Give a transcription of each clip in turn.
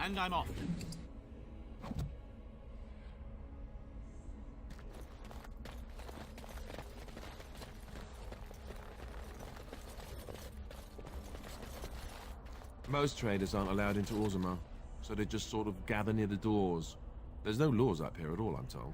And I'm off. Most traders aren't allowed into Orzammar, so they just sort of gather near the doors. There's no laws up here at all, I'm told.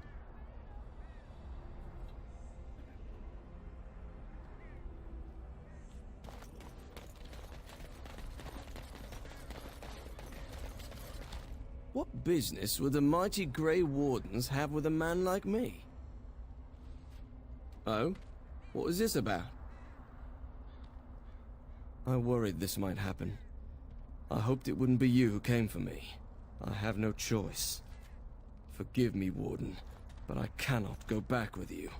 What business would the mighty Grey Wardens have with a man like me? Oh? What was this about? I worried this might happen. I hoped it wouldn't be you who came for me. I have no choice. Forgive me, Warden, but I cannot go back with you.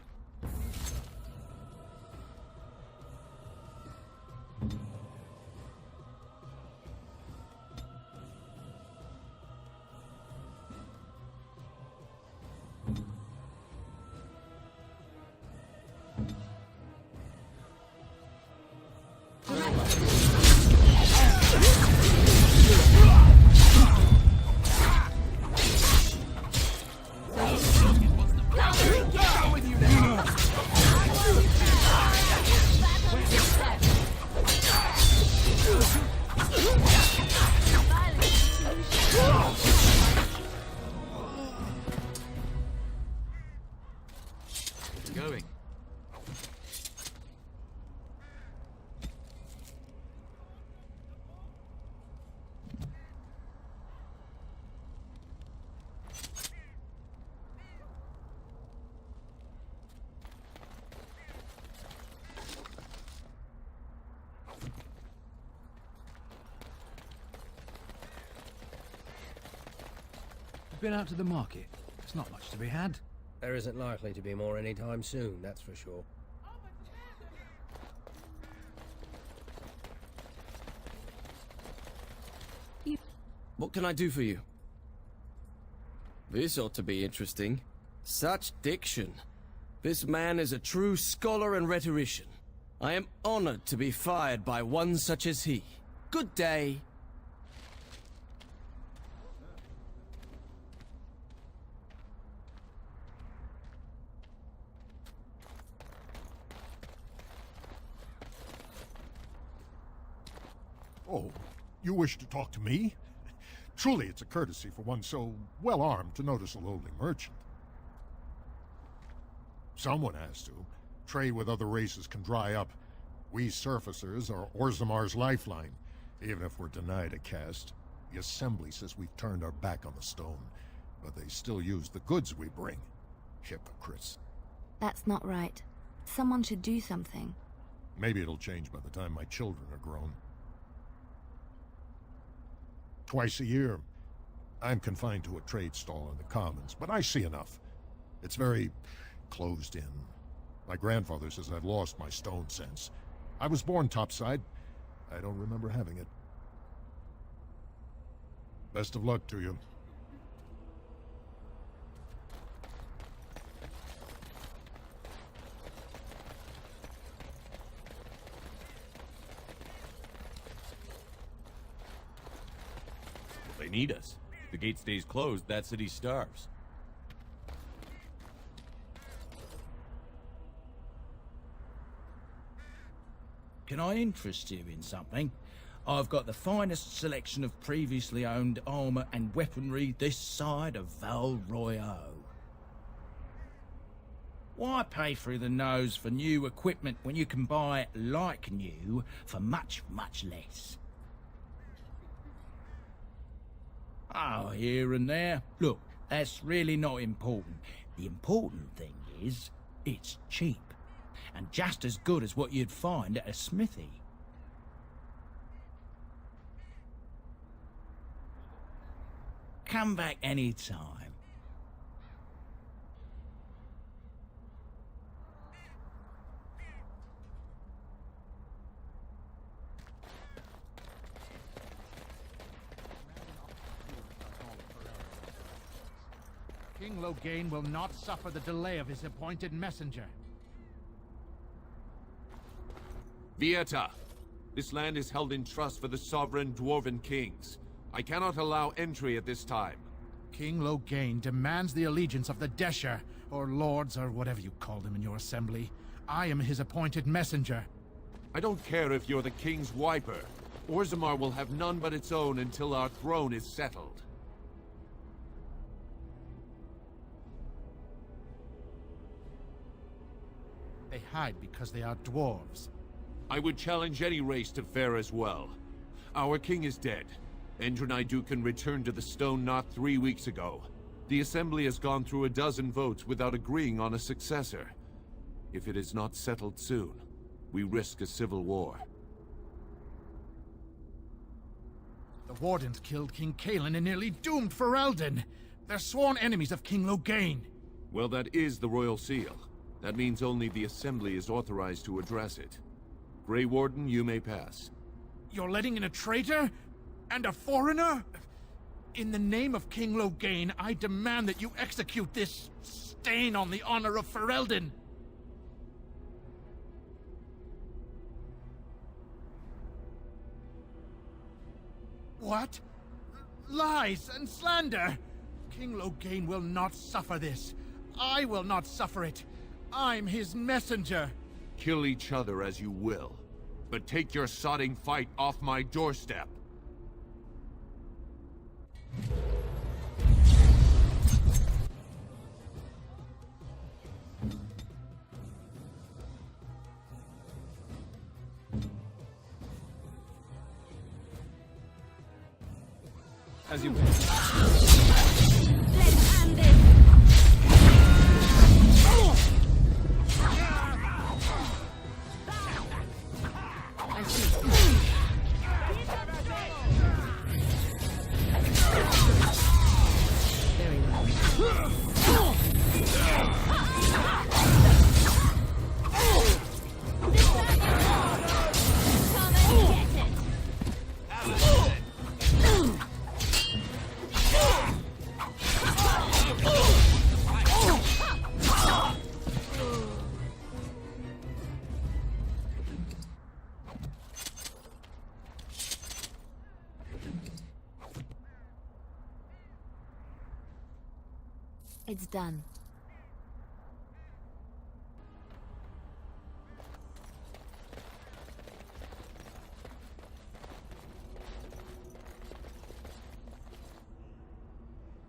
Going. Been out to the market. There's not much to be had. There isn't likely to be more anytime soon, that's for sure. What can I do for you? This ought to be interesting. Such diction. This man is a true scholar and rhetorician. I am honored to be fired by one such as he. Good day. Oh, you wish to talk to me? Truly, it's a courtesy for one so well-armed to notice a lowly merchant. Someone has to. Trade with other races can dry up. We surfacers are Orzammar's lifeline. Even if we're denied a caste, the Assembly says we've turned our back on the stone, but they still use the goods we bring. Hypocrites. That's not right. Someone should do something. Maybe it'll change by the time my children are grown. Twice a year, I'm confined to a trade stall in the Commons, but I see enough. It's very closed in. My grandfather says I've lost my stone sense. I was born topside. I don't remember having it. Best of luck to you. They need us. If the gate stays closed, that city starves. Can I interest you in something? I've got the finest selection of previously owned armor and weaponry this side of Val Royeaux. Why pay through the nose for new equipment when you can buy it like new for much, much less? Oh, here and there. Look, that's really not important. The important thing is, it's cheap. And just as good as what you'd find at a smithy. Come back any time. King Loghain will not suffer the delay of his appointed messenger. Vieta, this land is held in trust for the sovereign dwarven kings. I cannot allow entry at this time. King Loghain demands the allegiance of the Desher, or lords, or whatever you call them in your assembly. I am his appointed messenger. I don't care if you're the king's wiper. Orzammar will have none but its own until our throne is settled. They hide because they are dwarves. I would challenge any race to fare as well. Our king is dead. Endrunai Dukan returned to the Stone not 3 weeks ago. The Assembly has gone through a dozen votes without agreeing on a successor. If it is not settled soon, we risk a civil war. The Wardens killed King Cailan and nearly doomed Ferelden. They're sworn enemies of King Loghain. Well, that is the Royal Seal. That means only the Assembly is authorized to address it. Grey Warden, you may pass. You're letting in a traitor? And a foreigner? In the name of King Loghain, I demand that you execute this stain on the honor of Ferelden. What? Lies and slander! King Loghain will not suffer this. I will not suffer it. I'm his messenger. Kill each other as you will, but take your sodding fight off my doorstep. As you Let's end this! I see. Very well. Come and get it! It's done.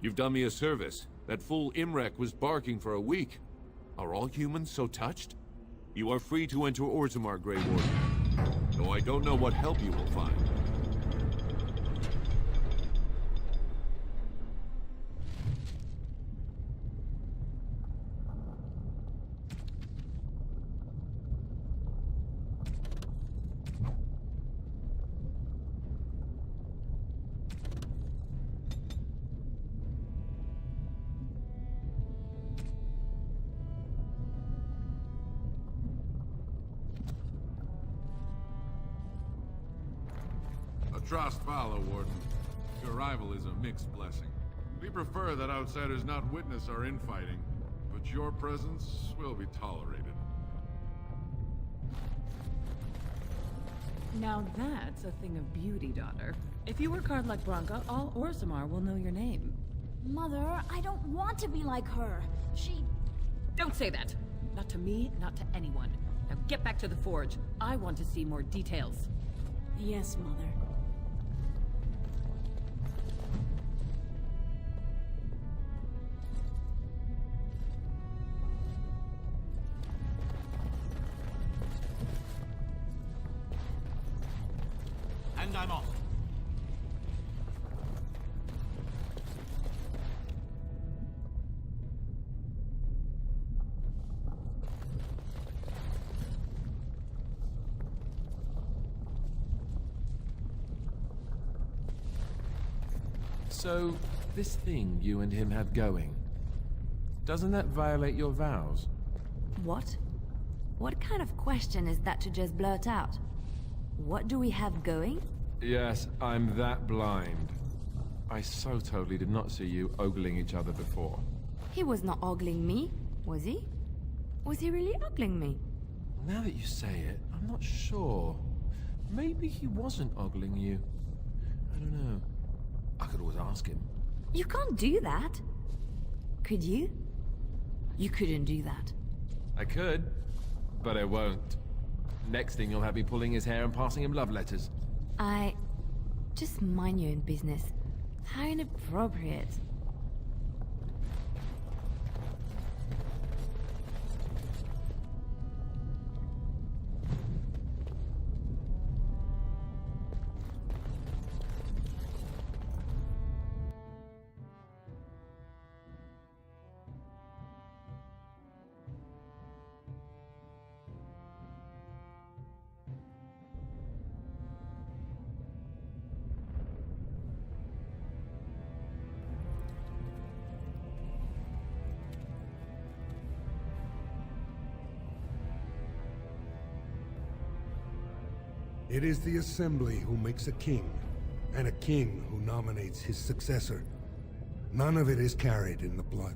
You've done me a service. That fool Imrek was barking for a week. Are all humans so touched? You are free to enter Orzammar, Grey Warden. Though I don't know what help you will find. Trost follow, Warden. Your arrival is a mixed blessing. We prefer that outsiders not witness our infighting, but your presence will be tolerated. Now that's a thing of beauty, daughter. If you work hard like Branka, all Orzammar will know your name. Mother, I don't want to be like her. She... Don't say that! Not to me, not to anyone. Now get back to the forge. I want to see more details. Yes, Mother. And I'm off. So, this thing you and him have going, doesn't that violate your vows? What? What kind of question is that to just blurt out? What do we have going? Yes, I'm that blind. I so totally did not see you ogling each other before. He was not ogling me, was he? Was he really ogling me? Now that you say it, I'm not sure. Maybe he wasn't ogling you. I don't know. I could always ask him. You can't do that. Could you? You couldn't do that. I could, but I won't. Next thing you'll have me pulling his hair and passing him love letters. Just mind your own business. How inappropriate. It is the Assembly who makes a king, and a king who nominates his successor. None of it is carried in the blood.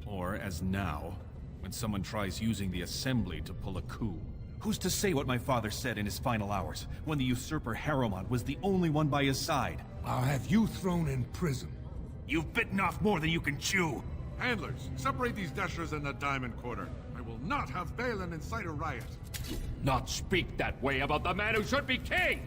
Or, as now, when someone tries using the Assembly to pull a coup. Who's to say what my father said in his final hours, when the usurper Harrowmont was the only one by his side? I'll have you thrown in prison. You've bitten off more than you can chew! Handlers, separate these dashers in the Diamond Quarter. I will not have Balin incite a riot. Not speak that way about the man who should be king!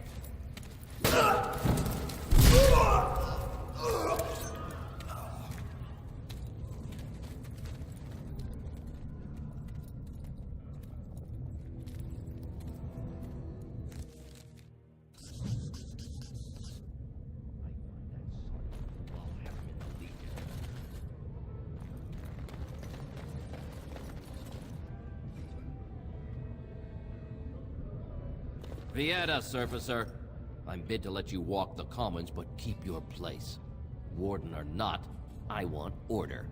Vieta, Surfacer. I'm bid to let you walk the commons, but keep your place. Warden or not, I want order.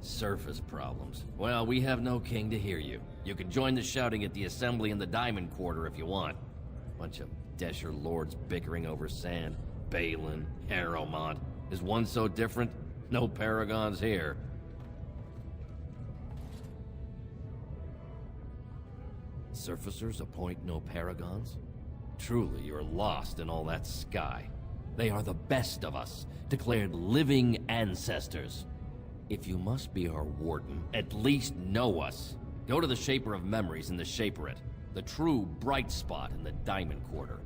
Surface problems. Well, we have no king to hear you. You can join the shouting at the Assembly in the Diamond Quarter if you want. Bunch of Desher lords bickering over sand. Balin, Harrowmont. Is one so different? No paragons here. Surfacers appoint no paragons? Truly, you're lost in all that sky. They are the best of us, declared living ancestors. If you must be our warden, at least know us. Go to the Shaper of Memories in the Shaperate, the true bright spot in the Diamond Quarter.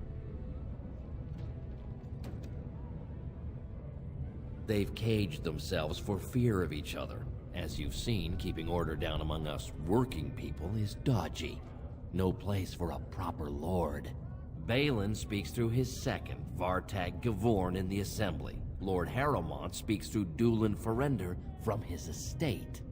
They've caged themselves for fear of each other. As you've seen, keeping order down among us working people is dodgy. No place for a proper lord. Balin speaks through his second, Vartag Gavorn, in the Assembly. Lord Harrowmont speaks through Dulin Ferender from his estate.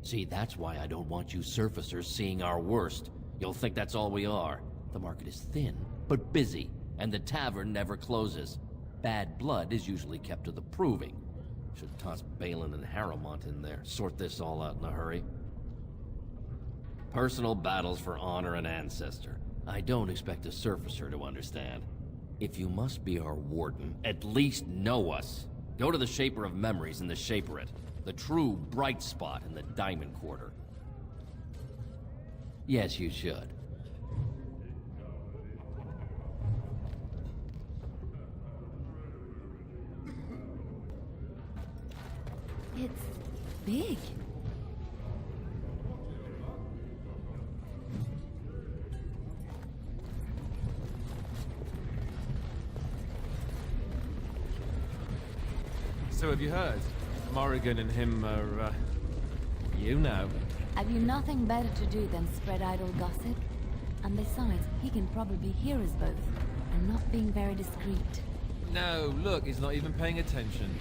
See, that's why I don't want you surfacers seeing our worst. You'll think that's all we are. The market is thin, but busy, and the tavern never closes. Bad blood is usually kept to the proving. Should toss Balin and Harrowmont in there, sort this all out in a hurry. Personal battles for honor and ancestor. I don't expect a surfacer to understand. If you must be our warden, at least know us. Go to the Shaper of Memories in the Shaperate, the true bright spot in the Diamond Quarter. Yes, you should. It's big. So have you heard? Morrigan and him are, you know. Have you nothing better to do than spread idle gossip? And besides, he can probably hear us both, and not being very discreet. No, look, he's not even paying attention.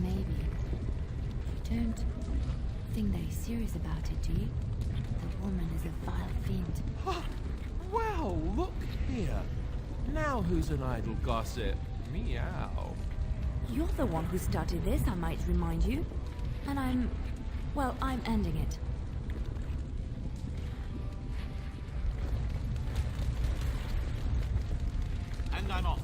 Maybe. You don't think that he's serious about it, do you? The woman is a vile fiend. Well, look here. Now who's an idle gossip? Meow. You're the one who started this, I might remind you. And I'm ending it. And I'm off.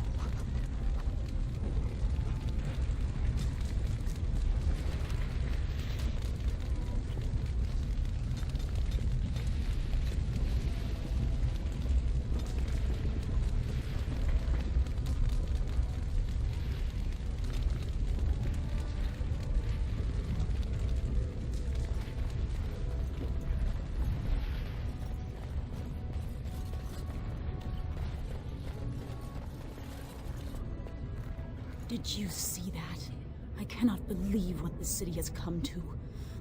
Did you see that? I cannot believe what this city has come to.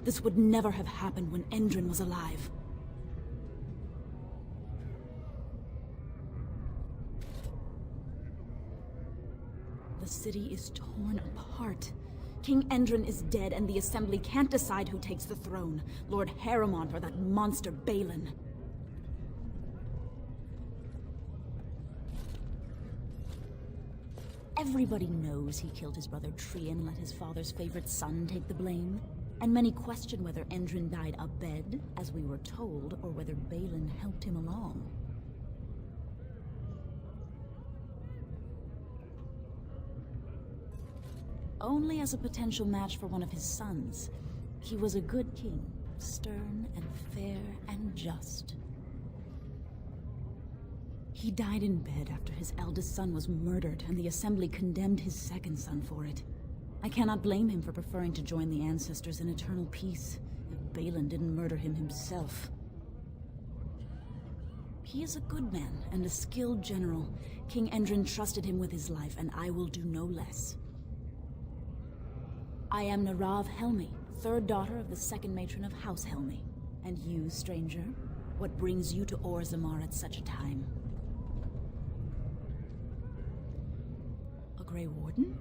This would never have happened when Endrin was alive. The city is torn apart. King Endrin is dead, and the Assembly can't decide who takes the throne, Lord Harrowmont or that monster Balin. Everybody knows he killed his brother Trian and let his father's favorite son take the blame. And many question whether Endrin died abed, as we were told, or whether Balin helped him along. Only as a potential match for one of his sons. He was a good king, stern and fair and just. He died in bed after his eldest son was murdered, and the Assembly condemned his second son for it. I cannot blame him for preferring to join the ancestors in eternal peace, if Balin didn't murder him himself. He is a good man and a skilled general. King Endrin trusted him with his life, and I will do no less. I am Narav Helmi, third daughter of the second matron of House Helmi. And you, stranger, what brings you to Orzammar at such a time? A Grey Warden?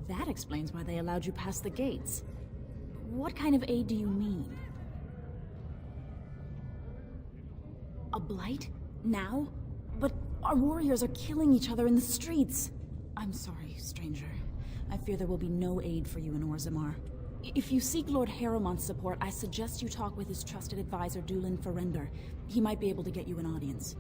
That explains why they allowed you past the gates. What kind of aid do you mean? A blight? Now? But our warriors are killing each other in the streets. I'm sorry, stranger. I fear there will be no aid for you in Orzammar. If you seek Lord Harrowmont's support, I suggest you talk with his trusted advisor, Dulin Ferender. He might be able to get you an audience.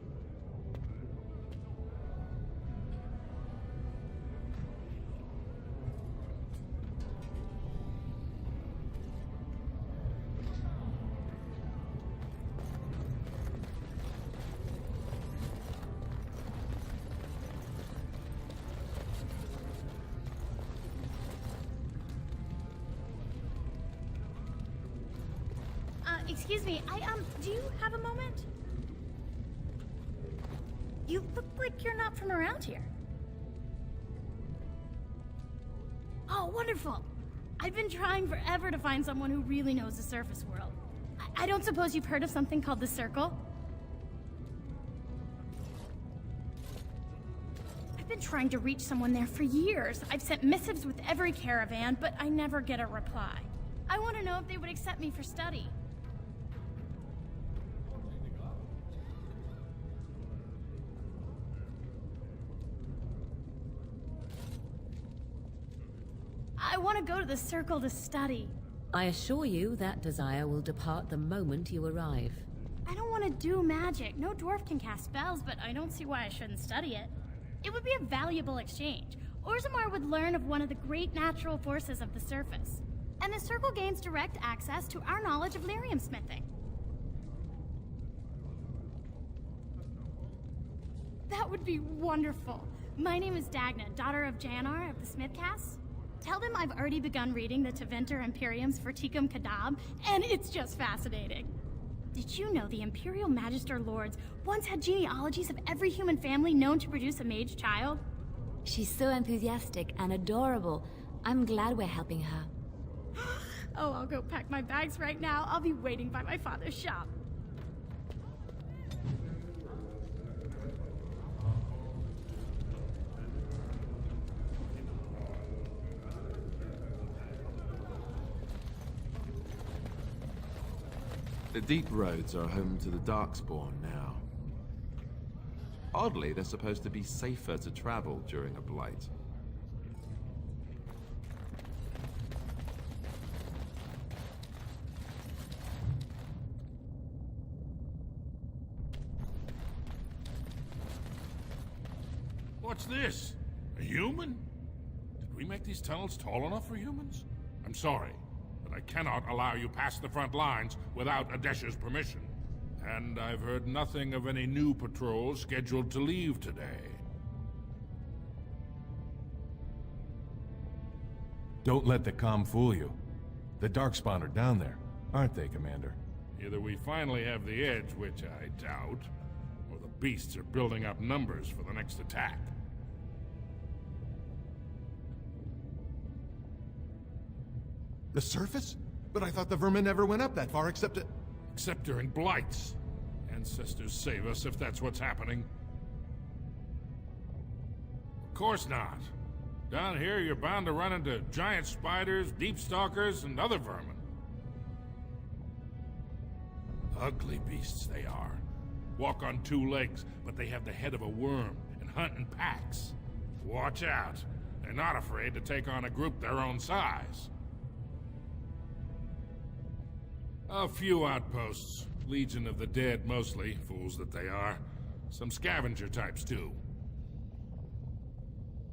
Excuse me, do you have a moment? You look like you're not from around here. Oh, wonderful! I've been trying forever to find someone who really knows the surface world. I don't suppose you've heard of something called the Circle? I've been trying to reach someone there for years. I've sent missives with every caravan, but I never get a reply. I want to know if they would accept me for study. I want to go to the Circle to study. I assure you that desire will depart the moment you arrive. I don't want to do magic. No dwarf can cast spells, but I don't see why I shouldn't study it. It would be a valuable exchange. Orzammar would learn of one of the great natural forces of the surface. And the Circle gains direct access to our knowledge of lyrium smithing. That would be wonderful. My name is Dagna, daughter of Janar of the Smithcasts. Tell them I've already begun reading the Tevinter Imperium's Ferticum Kadab, and it's just fascinating. Did you know the Imperial Magister Lords once had genealogies of every human family known to produce a mage child? She's so enthusiastic and adorable. I'm glad we're helping her. Oh, I'll go pack my bags right now. I'll be waiting by my father's shop. The deep roads are home to the Darkspawn now. Oddly, they're supposed to be safer to travel during a blight. What's this? A human? Did we make these tunnels tall enough for humans? I'm sorry, but I cannot allow you past the front lines without Adesha's permission. And I've heard nothing of any new patrols scheduled to leave today. Don't let the comm fool you. The Darkspawn are down there, aren't they, Commander? Either we finally have the edge, which I doubt, or the beasts are building up numbers for the next attack. The surface? But I thought the vermin never went up that far except to... Except during blights. Ancestors save us if that's what's happening. Of course not. Down here, you're bound to run into giant spiders, deep stalkers, and other vermin. Ugly beasts they are. Walk on two legs, but they have the head of a worm and hunt in packs. Watch out. They're not afraid to take on a group their own size. A few outposts. Legion of the Dead mostly, fools that they are. Some scavenger types too.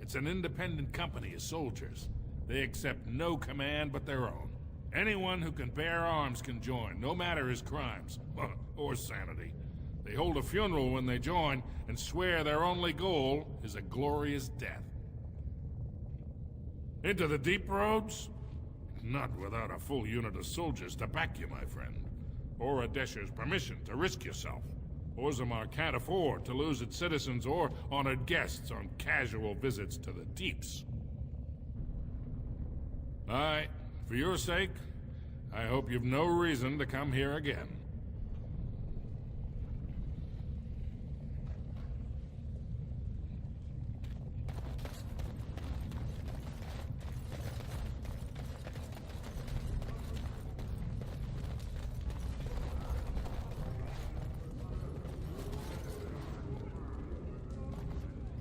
It's an independent company of soldiers. They accept no command but their own. Anyone who can bear arms can join, no matter his crimes, or sanity. They hold a funeral when they join, and swear their only goal is a glorious death. Into the deep roads? Not without a full unit of soldiers to back you, my friend. Or a Desher's permission to risk yourself. Orzammar can't afford to lose its citizens or honored guests on casual visits to the deeps. Aye. For your sake, I hope you've no reason to come here again.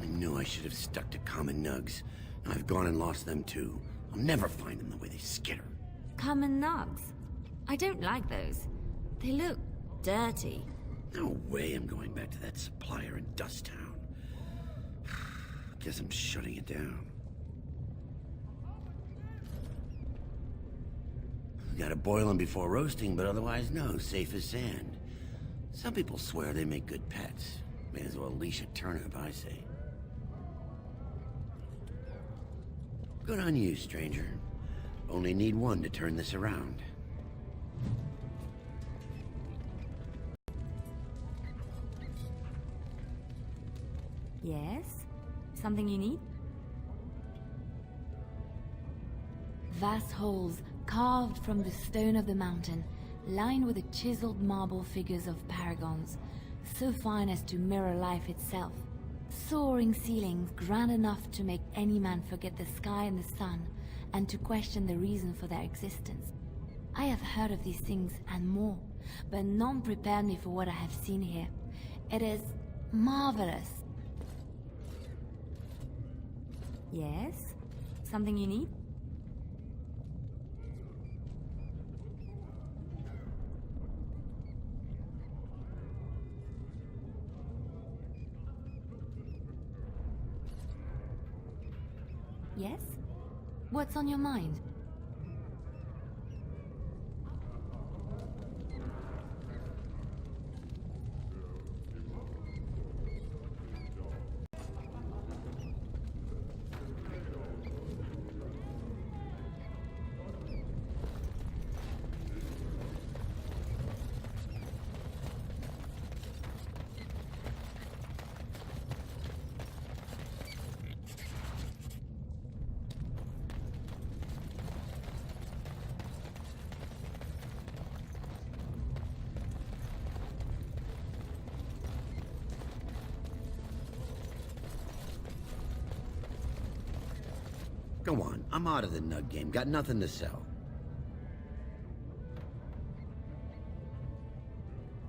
I knew I should have stuck to common nugs. I've gone and lost them too. I'll never find them the way they skitter. Common nugs? I don't like those. They look dirty. No way I'm going back to that supplier in Dust Town. Guess I'm shutting it down. Gotta boil them before roasting, but otherwise no, safe as sand. Some people swear they make good pets. May as well leash a turnip, I say. Good on you, stranger. Only need one to turn this around. Yes? Something you need? Vast holes carved from the stone of the mountain, lined with the chiseled marble figures of paragons, so fine as to mirror life itself. Soaring ceilings grand enough to make any man forget the sky and the sun, and to question the reason for their existence. I have heard of these things and more, but none prepared me for what I have seen here. It is marvelous. Yes? Something you need? Yes? What's on your mind? Go on, I'm out of the nug game. Got nothing to sell.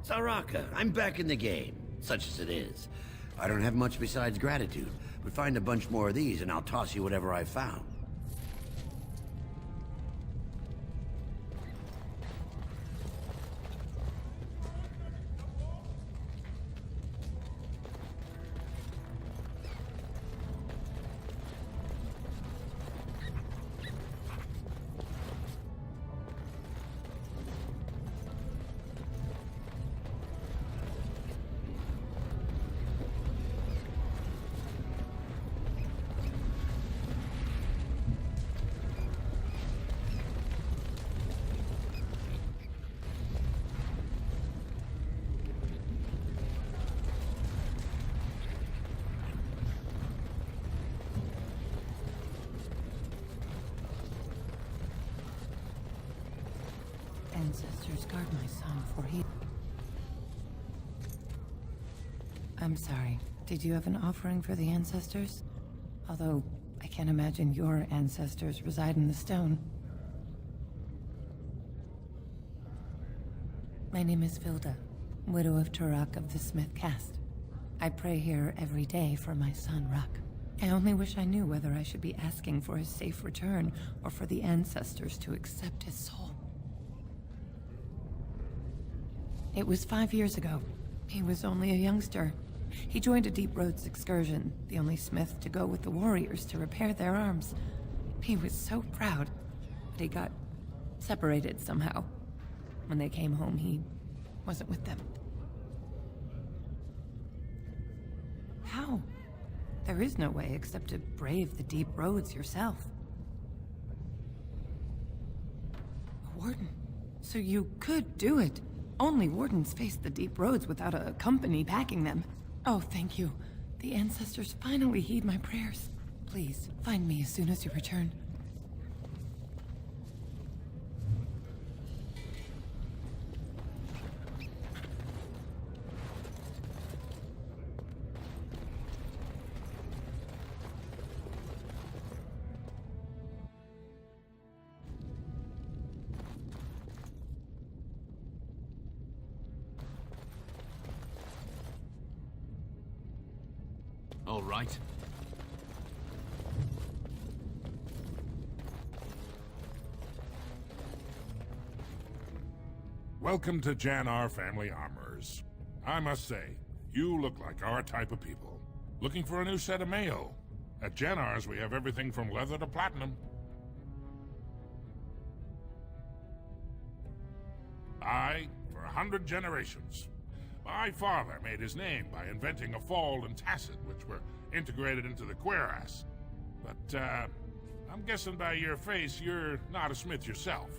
Saraka, I'm back in the game, such as it is. I don't have much besides gratitude, but find a bunch more of these and I'll toss you whatever I found. ancestors guard my son, for he... I'm sorry. Did you have an offering for the ancestors? Although, I can't imagine your ancestors reside in the stone. My name is Vilda, widow of Turok of the Smith caste. I pray here every day for my son, Ruck. I only wish I knew whether I should be asking for his safe return or for the ancestors to accept his soul. It was 5 years ago. He was only a youngster. He joined a Deep Roads excursion, the only smith to go with the warriors to repair their arms. He was so proud, but he got separated somehow. When they came home, he wasn't with them. How? There is no way except to brave the Deep Roads yourself. A warden. So you could do it. Only wardens face the Deep Roads without a company backing them. Oh, thank you. The ancestors finally heed my prayers. Please, find me as soon as you return. All right. Welcome to Jannar Family Armorers. I must say, you look like our type of people. Looking for a new set of mail? At Jannar's, we have everything from leather to platinum. Aye, for 100 generations. My father made his name by inventing a fold and tacet, which were integrated into the cuirass. But, I'm guessing by your face, you're not a smith yourself.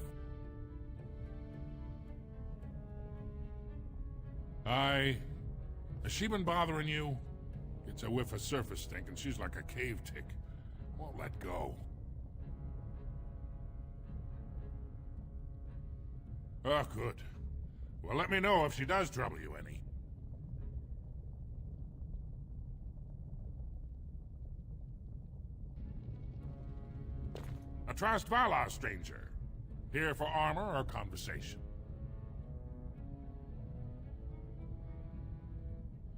Aye. Has she been bothering you? It's a whiff of surface stink, and she's like a cave tick. Won't let go. Oh, good. Well, let me know if she does trouble you any. A Trastvala, stranger. Here for armor or conversation?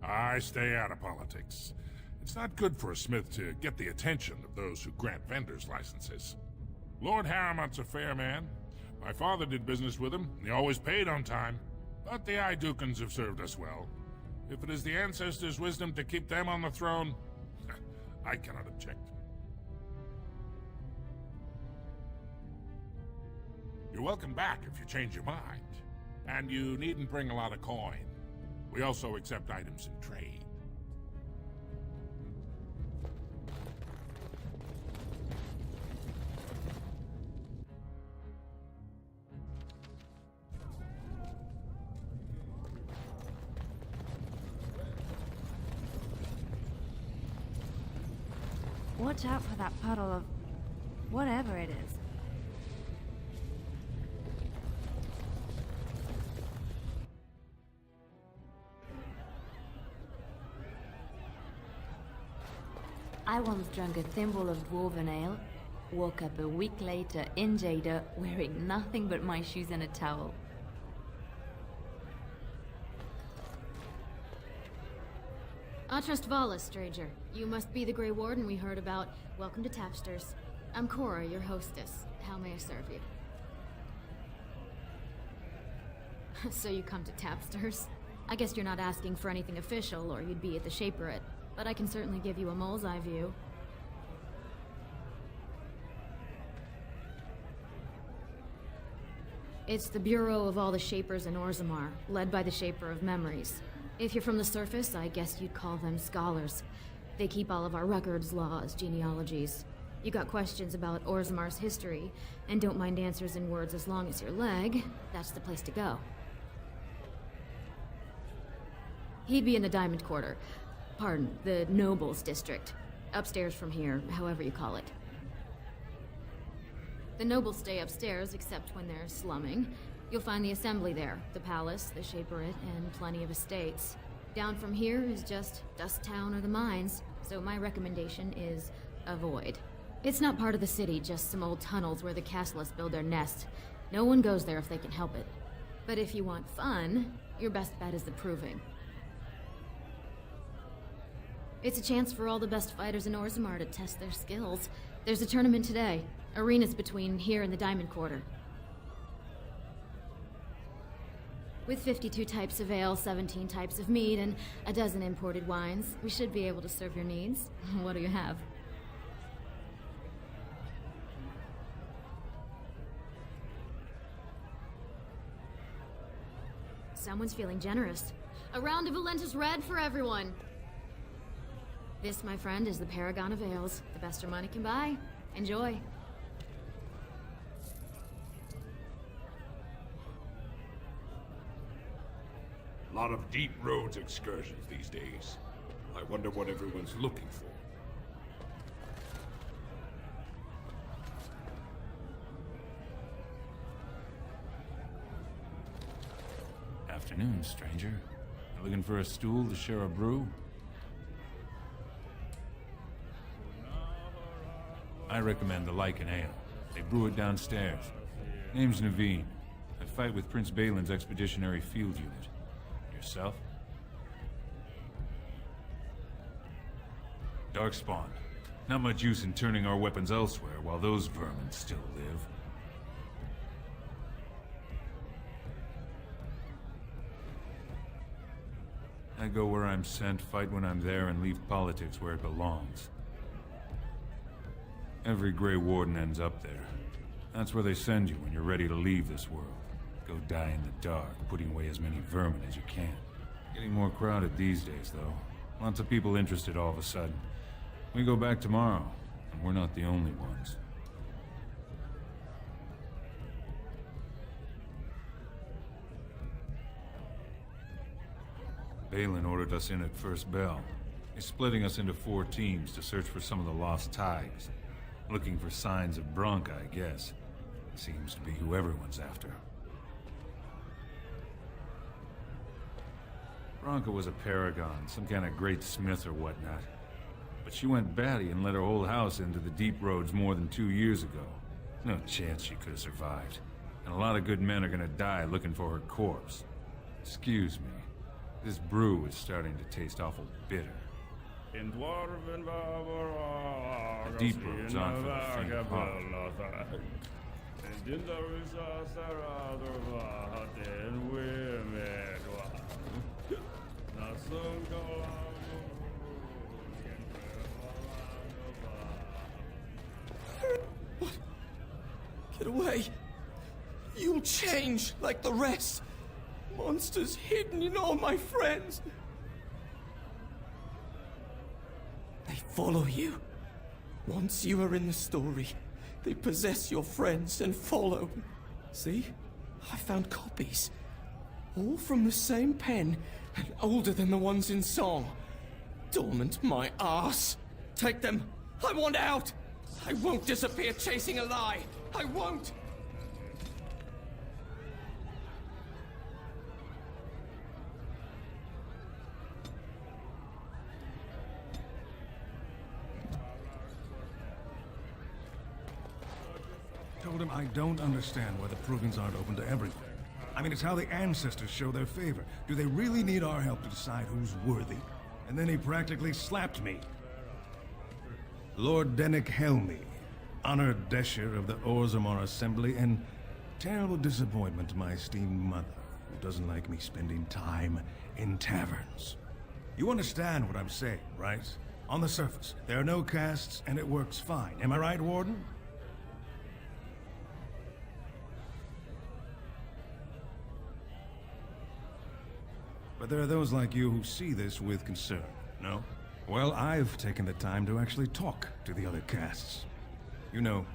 I stay out of politics. It's not good for a smith to get the attention of those who grant vendors licenses. Lord Harrowmont's a fair man. My father did business with him, and he always paid on time. But the Idukans have served us well. If it is the ancestors' wisdom to keep them on the throne, I cannot object. You're welcome back if you change your mind. And you needn't bring a lot of coin. We also accept items in trade. Watch out for that puddle of... whatever it is. I once drank a thimble of dwarven ale, woke up a week later in Jada wearing nothing but my shoes and a towel. Trastvala, stranger. You must be the Grey Warden we heard about. Welcome to Tapsters. I'm Cora, your hostess. How may I serve you? So you come to Tapsters? I guess you're not asking for anything official, or you'd be at the Shaperate. But I can certainly give you a mole's eye view. It's the Bureau of all the Shapers in Orzammar, led by the Shaper of Memories. If you're from the surface, I guess you'd call them scholars. They keep all of our records, laws, genealogies. You got questions about Orzammar's history, and don't mind answers in words as long as your leg, that's the place to go. He'd be in the Diamond Quarter. Pardon, the Nobles District. Upstairs from here, however you call it. The nobles stay upstairs, except when they're slumming. You'll find the assembly there, the palace, the shaperate, and plenty of estates. Down from here is just Dust Town or the mines, so my recommendation is avoid. It's not part of the city, just some old tunnels where the castlists build their nest. No one goes there if they can help it. But if you want fun, your best bet is the Proving. It's a chance for all the best fighters in Orzammar to test their skills. There's a tournament today. Arenas between here and the Diamond Quarter. With 52 types of ale, 17 types of mead, and a dozen imported wines, we should be able to serve your needs. What do you have? Someone's feeling generous. A round of Valentis Red for everyone. This, my friend, is the Paragon of Ales. The best your money can buy. Enjoy. A lot of deep roads excursions these days. I wonder what everyone's looking for. Afternoon, stranger. Looking for a stool to share a brew? I recommend the Lycan Ale. They brew it downstairs. Name's Naveen. I fight with Prince Balin's Expeditionary Field Unit. Yourself? Darkspawn. Not much use in turning our weapons elsewhere while those vermin still live. I go where I'm sent, fight when I'm there, and leave politics where it belongs. Every Grey Warden ends up there. That's where they send you when you're ready to leave this world. Go die in the dark, putting away as many vermin as you can. Getting more crowded these days, though. Lots of people interested all of a sudden. We go back tomorrow, and we're not the only ones. Balin ordered us in at first bell. He's splitting us into 4 teams to search for some of the lost ties. Looking for signs of Bronca, I guess. Seems to be who everyone's after. Bronca was a paragon, some kind of great smith or whatnot. But she went batty and let her whole house into the deep roads more than 2 years ago. No chance she could have survived. And a lot of good men are gonna die looking for her corpse. Excuse me. This brew is starting to taste awful bitter. The deep roads aren't for the faint-hearted. What? Get away! You'll change like the rest! Monsters hidden in all my friends! They follow you. Once you are in the story, they possess your friends and follow. See? I found copies. All from the same pen, and older than the ones in song. Dormant my ass. Take them. I want out. I won't disappear chasing a lie. I won't. Told him I don't understand why the provings aren't open to everyone. I mean, it's how the ancestors show their favor. Do they really need our help to decide who's worthy? And then he practically slapped me. Lord Dennick Helmy, honored Desher of the Orzammar Assembly, and terrible disappointment to my esteemed mother, who doesn't like me spending time in taverns. You understand what I'm saying, right? On the surface, there are no castes, and it works fine. Am I right, Warden? But there are those like you who see this with concern, no? Well, I've taken the time to actually talk to the other castes. You know,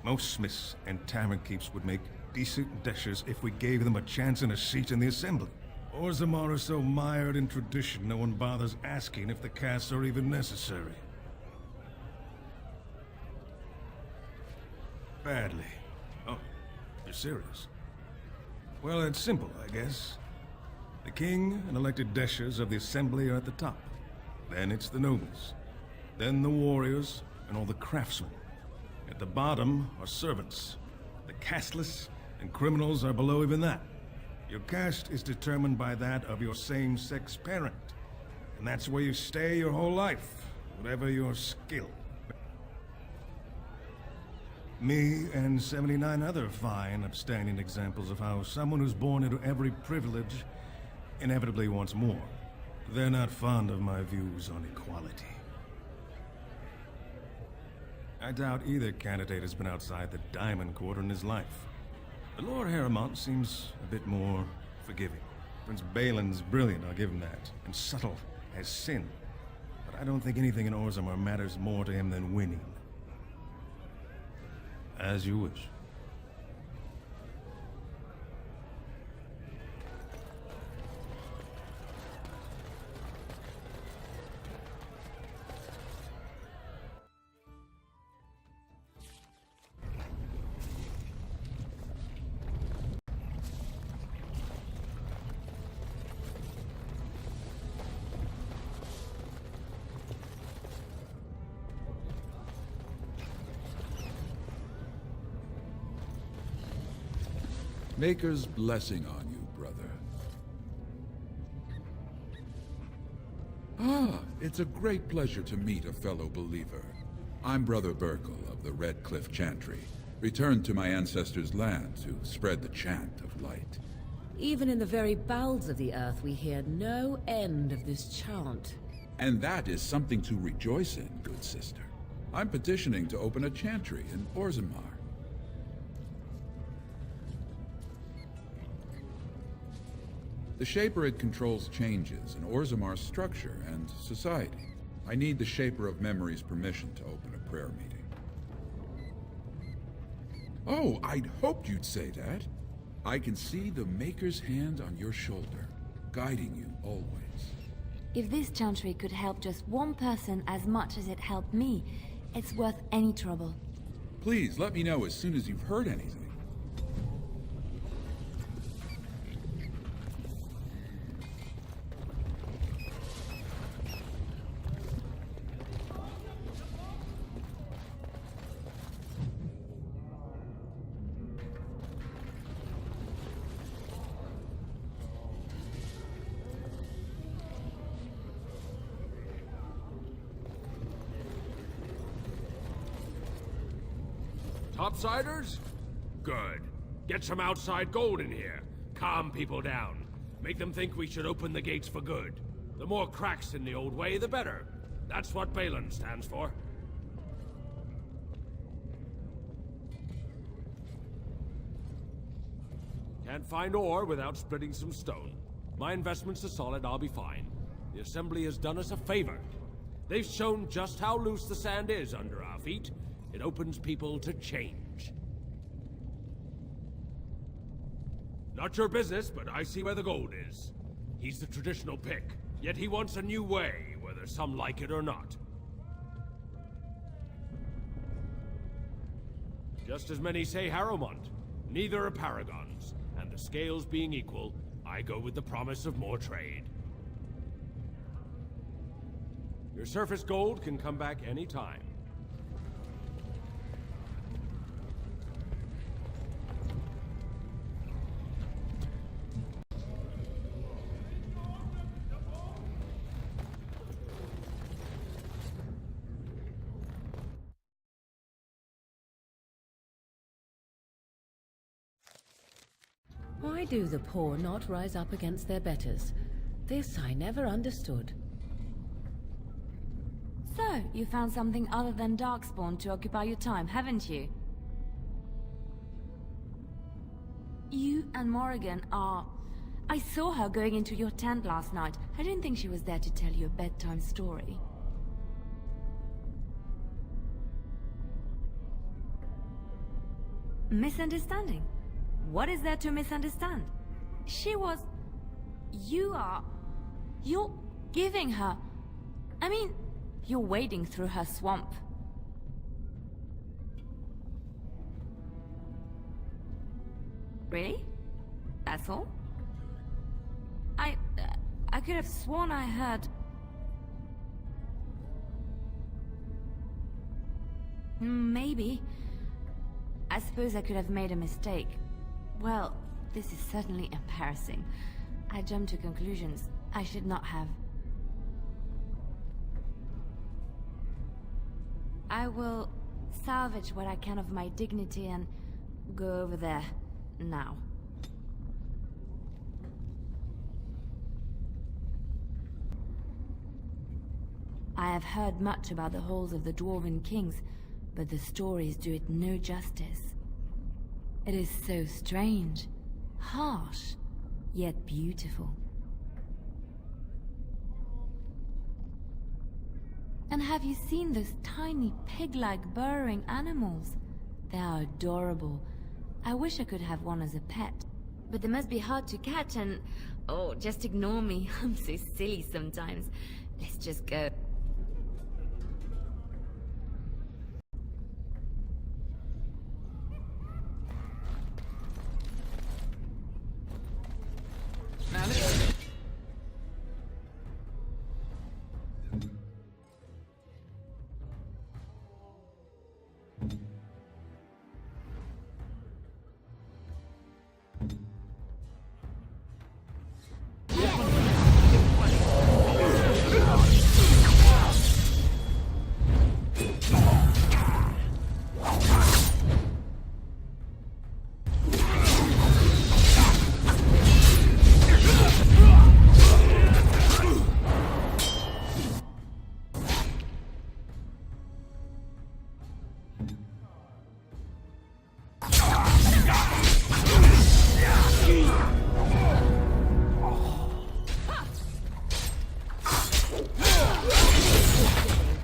most smiths and tavern keeps would make decent deshers if we gave them a chance and a seat in the assembly. Orzammar are so mired in tradition, no one bothers asking if the castes are even necessary. Badly. Oh, you're serious? Well, it's simple, I guess. The king and elected deshers of the assembly are at the top. Then it's the nobles. Then the warriors and all the craftsmen. At the bottom are servants. The casteless and criminals are below even that. Your caste is determined by that of your same-sex parent. And that's where you stay your whole life, whatever your skill. Me and 79 other fine, upstanding examples of how someone who's born into every privilege inevitably wants more. They're not fond of my views on equality. I doubt either candidate has been outside the Diamond Quarter in his life. But Lord Harrowmont seems a bit more forgiving. Prince Balin's brilliant, I'll give him that, and subtle as sin. But I don't think anything in Orzammar matters more to him than winning. As you wish. Maker's blessing on you, brother. Ah, it's a great pleasure to meet a fellow believer. I'm Brother Burkle of the Red Cliff Chantry, returned to my ancestors' land to spread the chant of light. Even in the very bowels of the earth, we hear no end of this chant. And that is something to rejoice in, good sister. I'm petitioning to open a chantry in Orzammar. The Shaperate controls changes in Orzammar's structure and society. I need the Shaper of Memory's permission to open a prayer meeting. Oh, I'd hoped you'd say that. I can see the Maker's hand on your shoulder, guiding you always. If this chantry could help just one person as much as it helped me, it's worth any trouble. Please let me know as soon as you've heard anything. Topsiders? Good. Get some outside gold in here. Calm people down. Make them think we should open the gates for good. The more cracks in the old way, the better. That's what Balin stands for. Can't find ore without splitting some stone. My investments are solid, I'll be fine. The Assembly has done us a favor. They've shown just how loose the sand is under our feet. It opens people to change. Not your business, but I see where the gold is. He's the traditional pick, yet he wants a new way, whether some like it or not. Just as many say Harrowmont. Neither are paragons, and the scales being equal, I go with the promise of more trade. Your surface gold can come back any time. Why do the poor not rise up against their betters? This I never understood. So, you found something other than Darkspawn to occupy your time, haven't you? You and Morrigan are... I saw her going into your tent last night. I didn't think she was there to tell you a bedtime story. Misunderstanding? What is there to misunderstand? She was... You're giving her... I mean, you're wading through her swamp. Really? castle? I could have sworn I heard... Maybe. I suppose I could have made a mistake. Well, this is certainly embarrassing. I jumped to conclusions I should not have. I will salvage what I can of my dignity and go over there now. I have heard much about the halls of the Dwarven Kings, but the stories do it no justice. It is so strange, harsh, yet beautiful. And have you seen those tiny pig-like burrowing animals? They are adorable. I wish I could have one as a pet. But they must be hard to catch and... Oh, just ignore me. I'm so silly sometimes. Let's just go.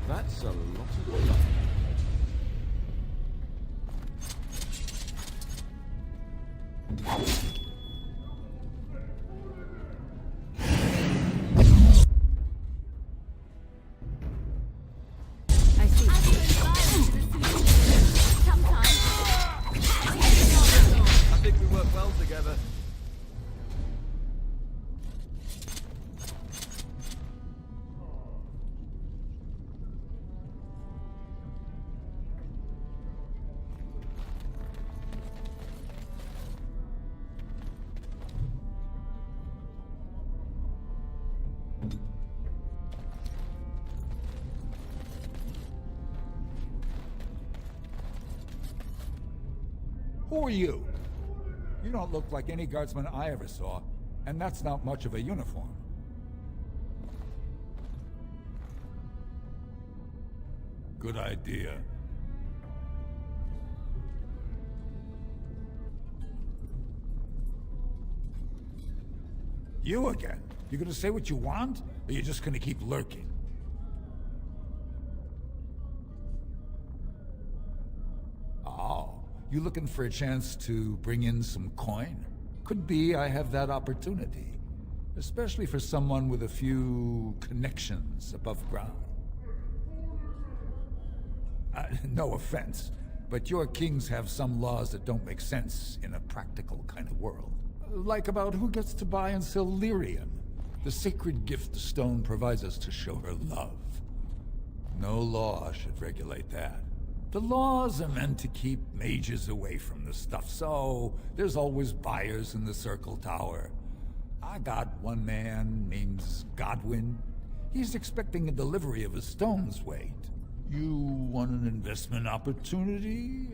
That's a lot of blood. I see. I think we work well together. Who are you? You don't look like any guardsman I ever saw, and that's not much of a uniform. Good idea. You again? You gonna say what you want, or you just gonna keep lurking? You looking for a chance to bring in some coin? Could be I have that opportunity. Especially for someone with a few connections above ground. No offense, but your kings have some laws that don't make sense in a practical kind of world. Like about who gets to buy and sell lyrium, the sacred gift the stone provides us to show her love. No law should regulate that. The laws are meant to keep mages away from the stuff, so there's always buyers in the Circle Tower. I got one man named Godwin. He's expecting a delivery of a stone's weight. You want an investment opportunity?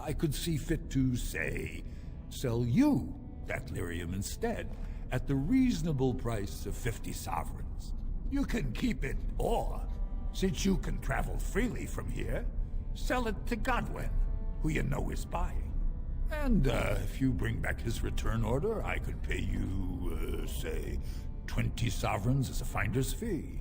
I could see fit to, say, sell you that lyrium instead, at the reasonable price of 50 sovereigns. You can keep it, or, since you can travel freely from here, sell it to Godwin, who you know is buying. And if you bring back his return order, I could pay you, say, 20 sovereigns as a finder's fee.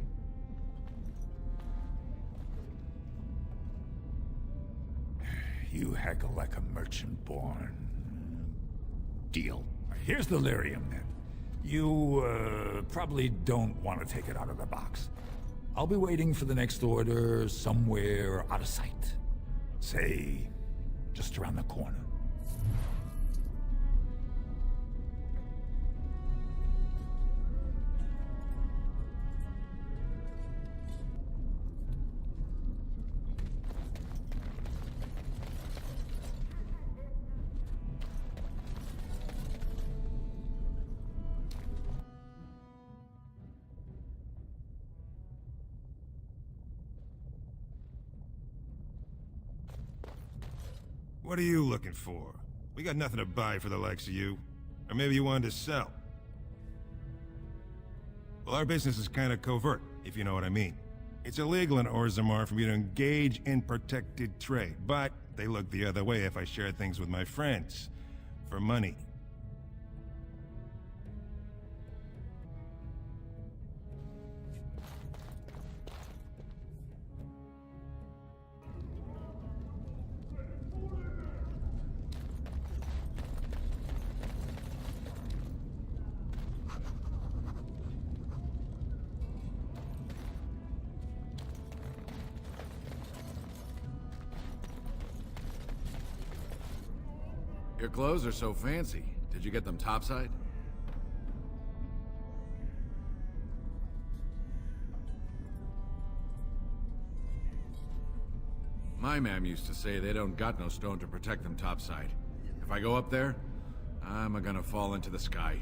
You haggle like a merchant born. Deal. Here's the lyrium, then. You probably don't want to take it out of the box. I'll be waiting for the next order somewhere out of sight. Say, just around the corner. What are you looking for? We got nothing to buy for the likes of you. Or maybe you wanted to sell. Well, our business is kind of covert, if you know what I mean. It's illegal in Orzammar for me to engage in protected trade, but they look the other way if I share things with my friends. For money. Your clothes are so fancy. Did you get them topside? My ma'am used to say they don't got no stone to protect them topside. If I go up there, I'm gonna fall into the sky.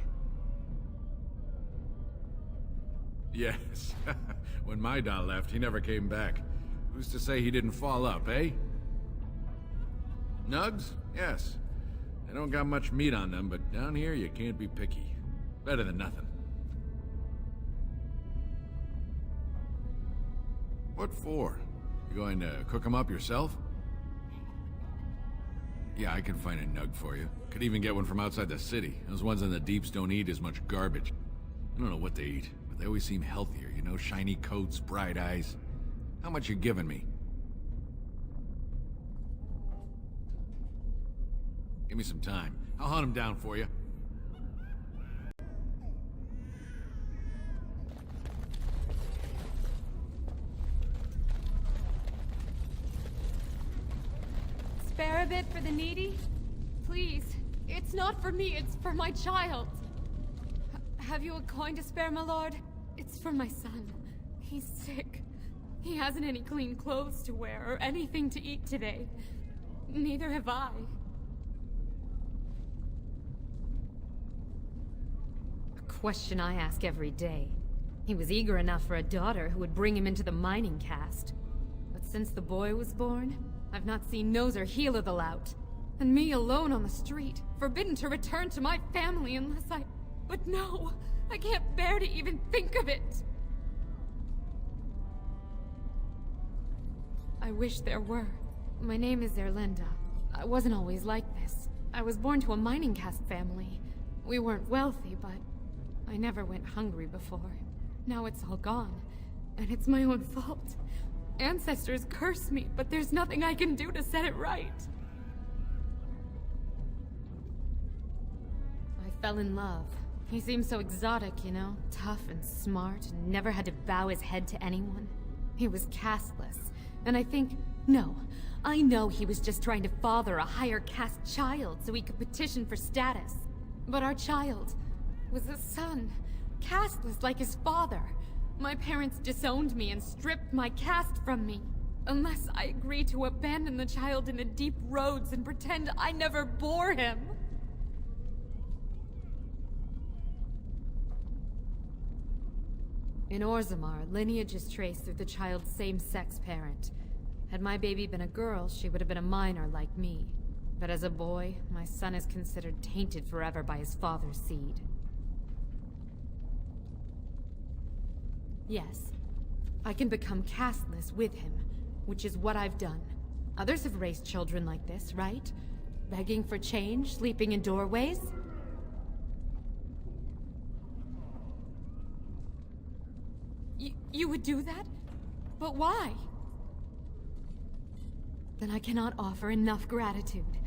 Yes. When my dad left, he never came back. Who's to say he didn't fall up, eh? Nugs? Yes. They don't got much meat on them, but down here you can't be picky. Better than nothing. What for? You going to cook them up yourself? Yeah, I can find a nug for you. Could even get one from outside the city. Those ones in the deeps don't eat as much garbage. I don't know what they eat, but they always seem healthier, you know? Shiny coats, bright eyes. How much you giving me? Give me some time. I'll hunt him down for you. Spare a bit for the needy? Please. It's not for me, it's for my child. Have you a coin to spare, my lord? It's for my son. He's sick. He hasn't any clean clothes to wear or anything to eat today. Neither have I. Question I ask every day. He was eager enough for a daughter who would bring him into the mining caste. But since the boy was born, I've not seen nose or heel of the lout. And me alone on the street, forbidden to return to my family unless I... But no! I can't bear to even think of it! I wish there were. My name is Erlinda. I wasn't always like this. I was born to a mining caste family. We weren't wealthy, but I never went hungry before. Now it's all gone, and it's my own fault. Ancestors curse me, but there's nothing I can do to set it right. I fell in love. He seemed so exotic, you know? Tough and smart, and never had to bow his head to anyone. He was casteless, and I know he was just trying to father a higher caste child so he could petition for status. But our child was a son, casteless like his father. My parents disowned me and stripped my caste from me. Unless I agree to abandon the child in the deep roads and pretend I never bore him. In Orzammar, lineage is traced through the child's same-sex parent. Had my baby been a girl, she would have been a minor like me. But as a boy, my son is considered tainted forever by his father's seed. Yes, I can become casteless with him, which is what I've done. Others have raised children like this, right? Begging for change, sleeping in doorways? You would do that? But why? Then I cannot offer enough gratitude.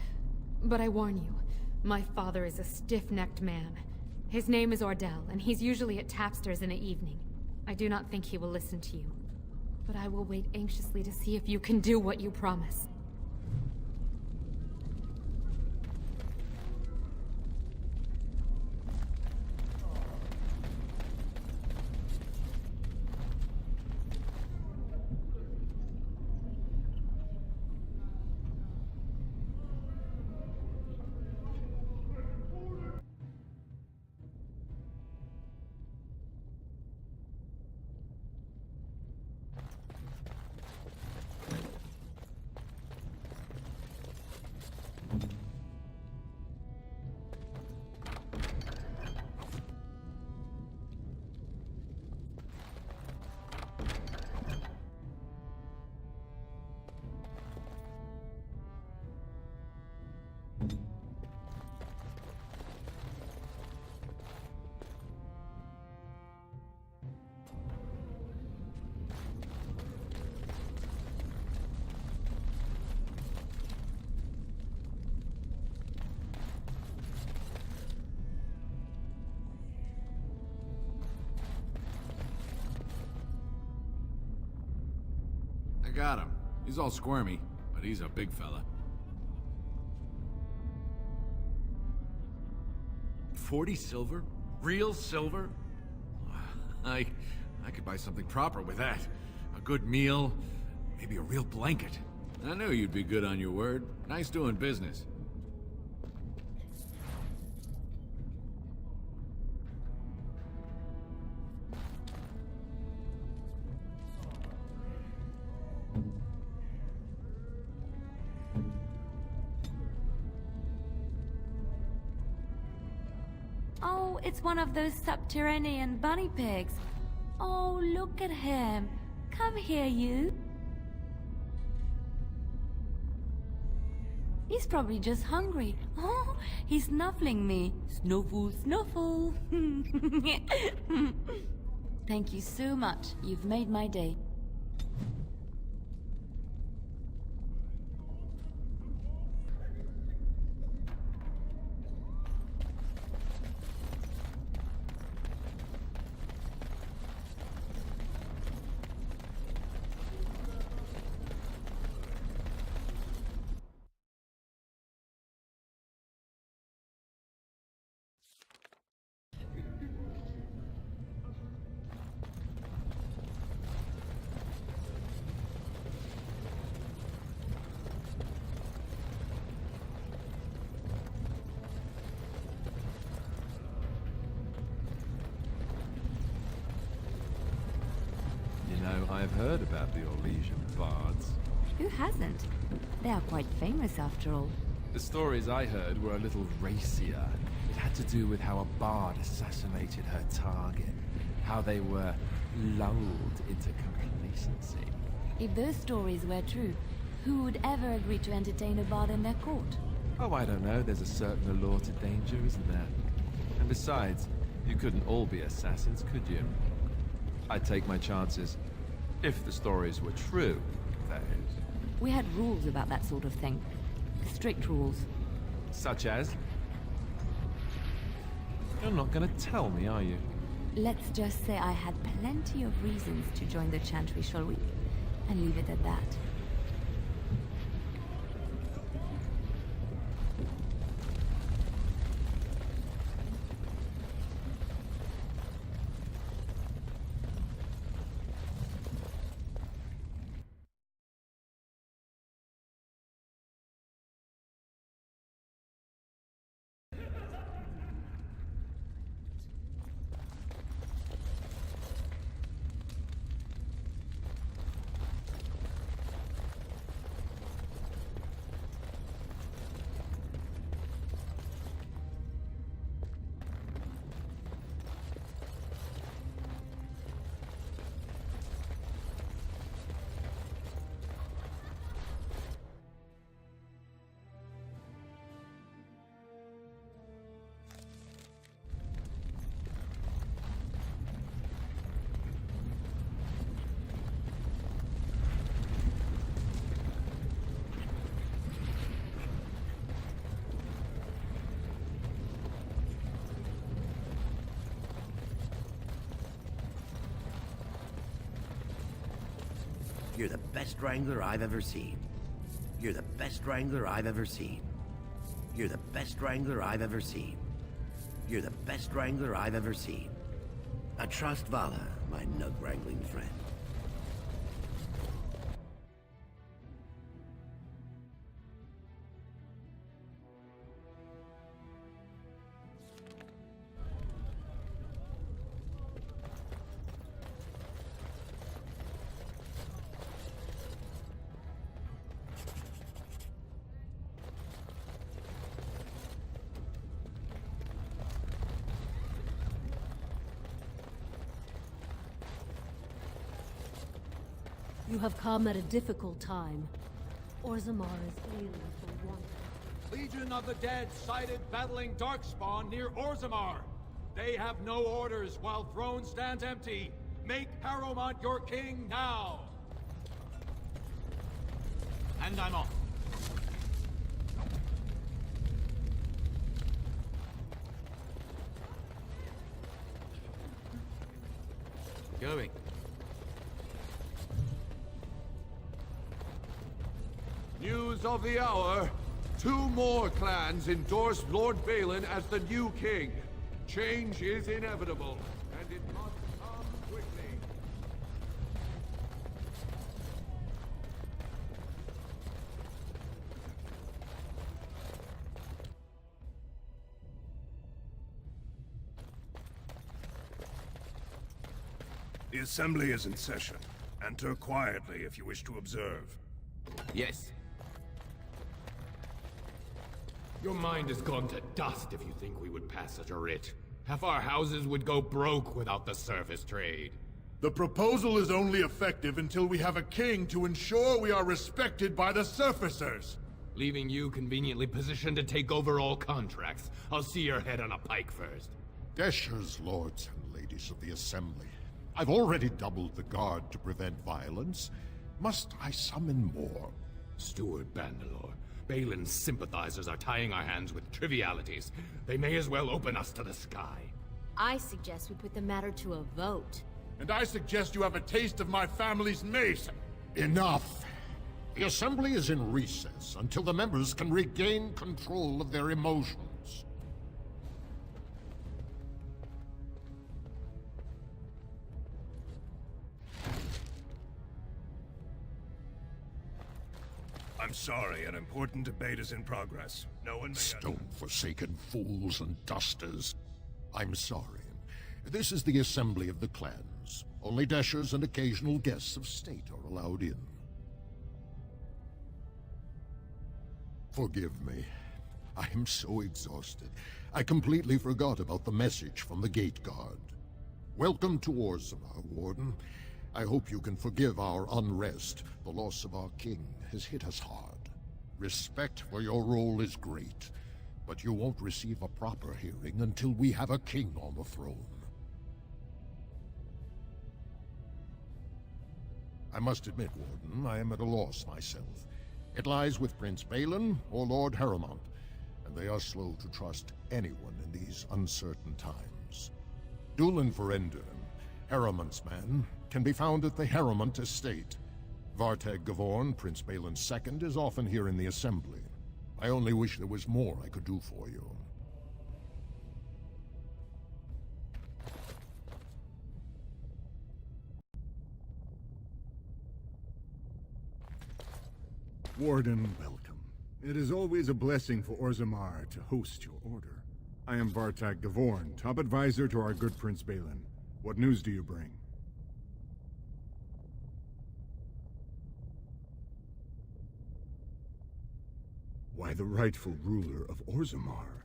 But I warn you, my father is a stiff-necked man. His name is Ordell, and he's usually at tapsters in the evening. I do not think he will listen to you. But I will wait anxiously to see if you can do what you promise. got him. He's all squirmy, but he's a big fella. 40 silver? Real silver? I could buy something proper with that. A good meal, maybe a real blanket. I knew you'd be good on your word. Nice doing business. Oh, it's one of those subterranean bunny pigs. Oh, look at him. Come here, you. He's probably just hungry. Oh, he's snuffling me. Snuffle, snuffle. Thank you so much. You've made my day. I've heard about the Orlesian bards. Who hasn't? They are quite famous after all. The stories I heard were a little racier. It had to do with how a bard assassinated her target. How they were lulled into complacency. If those stories were true, who would ever agree to entertain a bard in their court? Oh, I don't know. There's a certain allure to danger, isn't there? And besides, you couldn't all be assassins, could you? I'd take my chances. If the stories were true, that is. We had rules about that sort of thing. Strict rules. Such as? You're not gonna tell me, are you? Let's just say I had plenty of reasons to join the Chantry, shall we? And leave it at that. You're the best wrangler I've ever seen. You're the best wrangler I've ever seen. You're the best wrangler I've ever seen. You're the best wrangler I've ever seen. I trust Vala, my nug-wrangling friend. You have come at a difficult time. Orzammar is ailing for want. Legion of the Dead sighted battling Darkspawn near Orzammar. They have no orders while throne stands empty. Make Harrowmont your king now! And I'm off. Going. News of the hour. 2 more clans endorse Lord Balin as the new king. Change is inevitable, and it must come quickly. The Assembly is in session. Enter quietly if you wish to observe. Yes. Your mind has gone to dust if you think we would pass such a writ. Half our houses would go broke without the surface trade. The proposal is only effective until we have a king to ensure we are respected by the surfacers. Leaving you conveniently positioned to take over all contracts. I'll see your head on a pike first. Deshers, lords and ladies of the Assembly. I've already doubled the guard to prevent violence. Must I summon more? Steward Bandalore, Balin's sympathizers are tying our hands with trivialities. They may as well open us to the sky. I suggest we put the matter to a vote. And I suggest you have a taste of my family's mace. Enough! The Assembly is in recess until the members can regain control of their emotions. I'm sorry, an important debate is in progress. No one may... Stone-forsaken fools and dusters. I'm sorry. This is the Assembly of the Clans. Only Deshers and occasional guests of state are allowed in. Forgive me. I am so exhausted. I completely forgot about the message from the Gate Guard. Welcome to Orzammar, Warden. I hope you can forgive our unrest. The loss of our king has hit us hard. Respect for your role is great, but you won't receive a proper hearing until we have a king on the throne. I must admit, Warden, I am at a loss myself. It lies with Prince Balin or Lord Harrowmont, and they are slow to trust anyone in these uncertain times. Dulin Ferender, Harrowmont's man, can be found at the Harrowmont estate. Vartag Gavorn, Prince Balin's second, is often here in the Assembly. I only wish there was more I could do for you. Warden, welcome. It is always a blessing for Orzammar to host your order. I am Vartag Gavorn, top advisor to our good Prince Balin. What news do you bring? Why, the rightful ruler of Orzammar.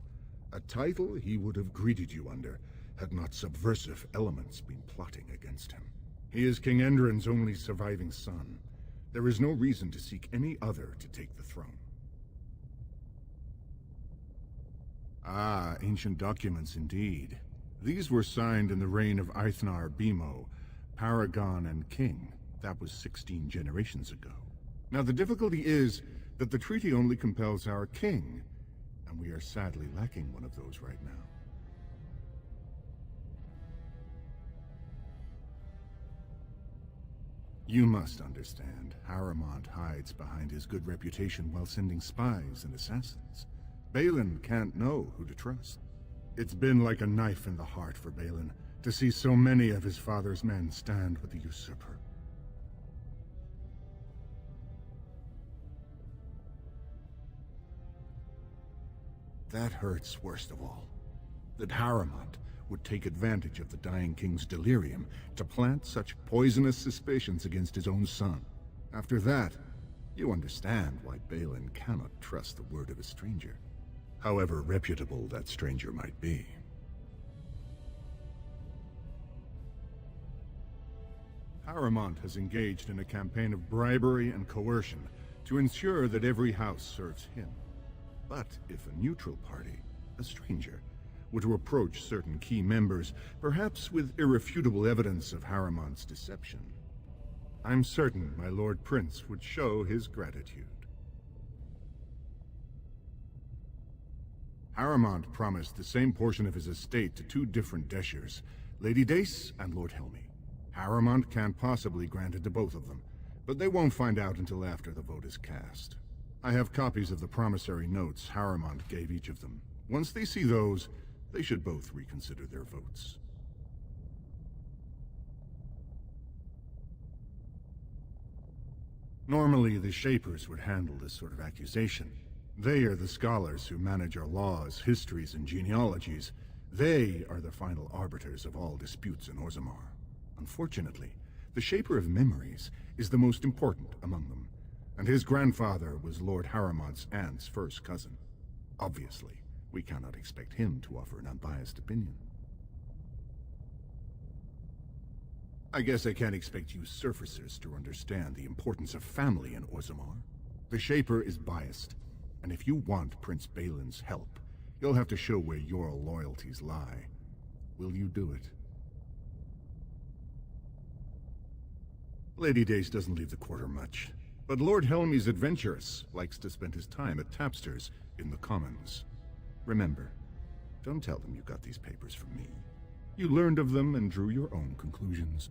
A title he would have greeted you under, had not subversive elements been plotting against him. He is King Endrin's only surviving son. There is no reason to seek any other to take the throne. Ah, ancient documents indeed. These were signed in the reign of Eithnar Bimo, Paragon and King. That was 16 generations ago. Now the difficulty is that the treaty only compels our king, and we are sadly lacking one of those right now. You must understand, Harrowmont hides behind his good reputation while sending spies and assassins. Balin can't know who to trust. It's been like a knife in the heart for Balin to see so many of his father's men stand with the usurper. That hurts worst of all. That Harrowmont would take advantage of the dying king's delirium to plant such poisonous suspicions against his own son. After that, you understand why Balin cannot trust the word of a stranger, however reputable that stranger might be. Harrowmont has engaged in a campaign of bribery and coercion to ensure that every house serves him. But if a neutral party, a stranger, were to approach certain key members, perhaps with irrefutable evidence of Harrowmont's deception, I'm certain my Lord Prince would show his gratitude. Harrowmont promised the same portion of his estate to two different Deshers, Lady Dace and Lord Helmy. Harrowmont can't possibly grant it to both of them, but they won't find out until after the vote is cast. I have copies of the promissory notes Harriman gave each of them. Once they see those, they should both reconsider their votes. Normally, the Shapers would handle this sort of accusation. They are the scholars who manage our laws, histories, and genealogies. They are the final arbiters of all disputes in Orzammar. Unfortunately, the Shaper of Memories is the most important among them, and his grandfather was Lord Harriman's aunt's first cousin. Obviously, we cannot expect him to offer an unbiased opinion. I guess I can't expect you surfacers to understand the importance of family in Orzammar. The Shaper is biased, and if you want Prince Balin's help, you'll have to show where your loyalties lie. Will you do it? Lady Dace doesn't leave the quarter much, but Lord Helmy's adventurous, likes to spend his time at tapsters in the Commons. Remember, don't tell them you got these papers from me. You learned of them and drew your own conclusions.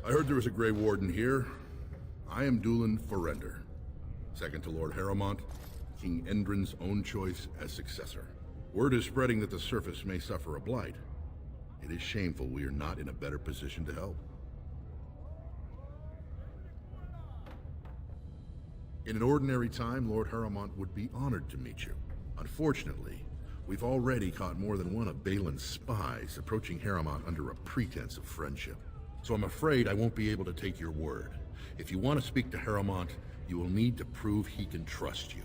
I heard there was a Grey Warden here. I am Dulin Forrender, second to Lord Harriman, King Endrin's own choice as successor. Word is spreading that the surface may suffer a blight. It is shameful we are not in a better position to help. In an ordinary time, Lord Harriman would be honored to meet you. Unfortunately, we've already caught more than one of Balin's spies approaching Harriman under a pretense of friendship. So I'm afraid I won't be able to take your word. If you want to speak to Harriman, you will need to prove he can trust you.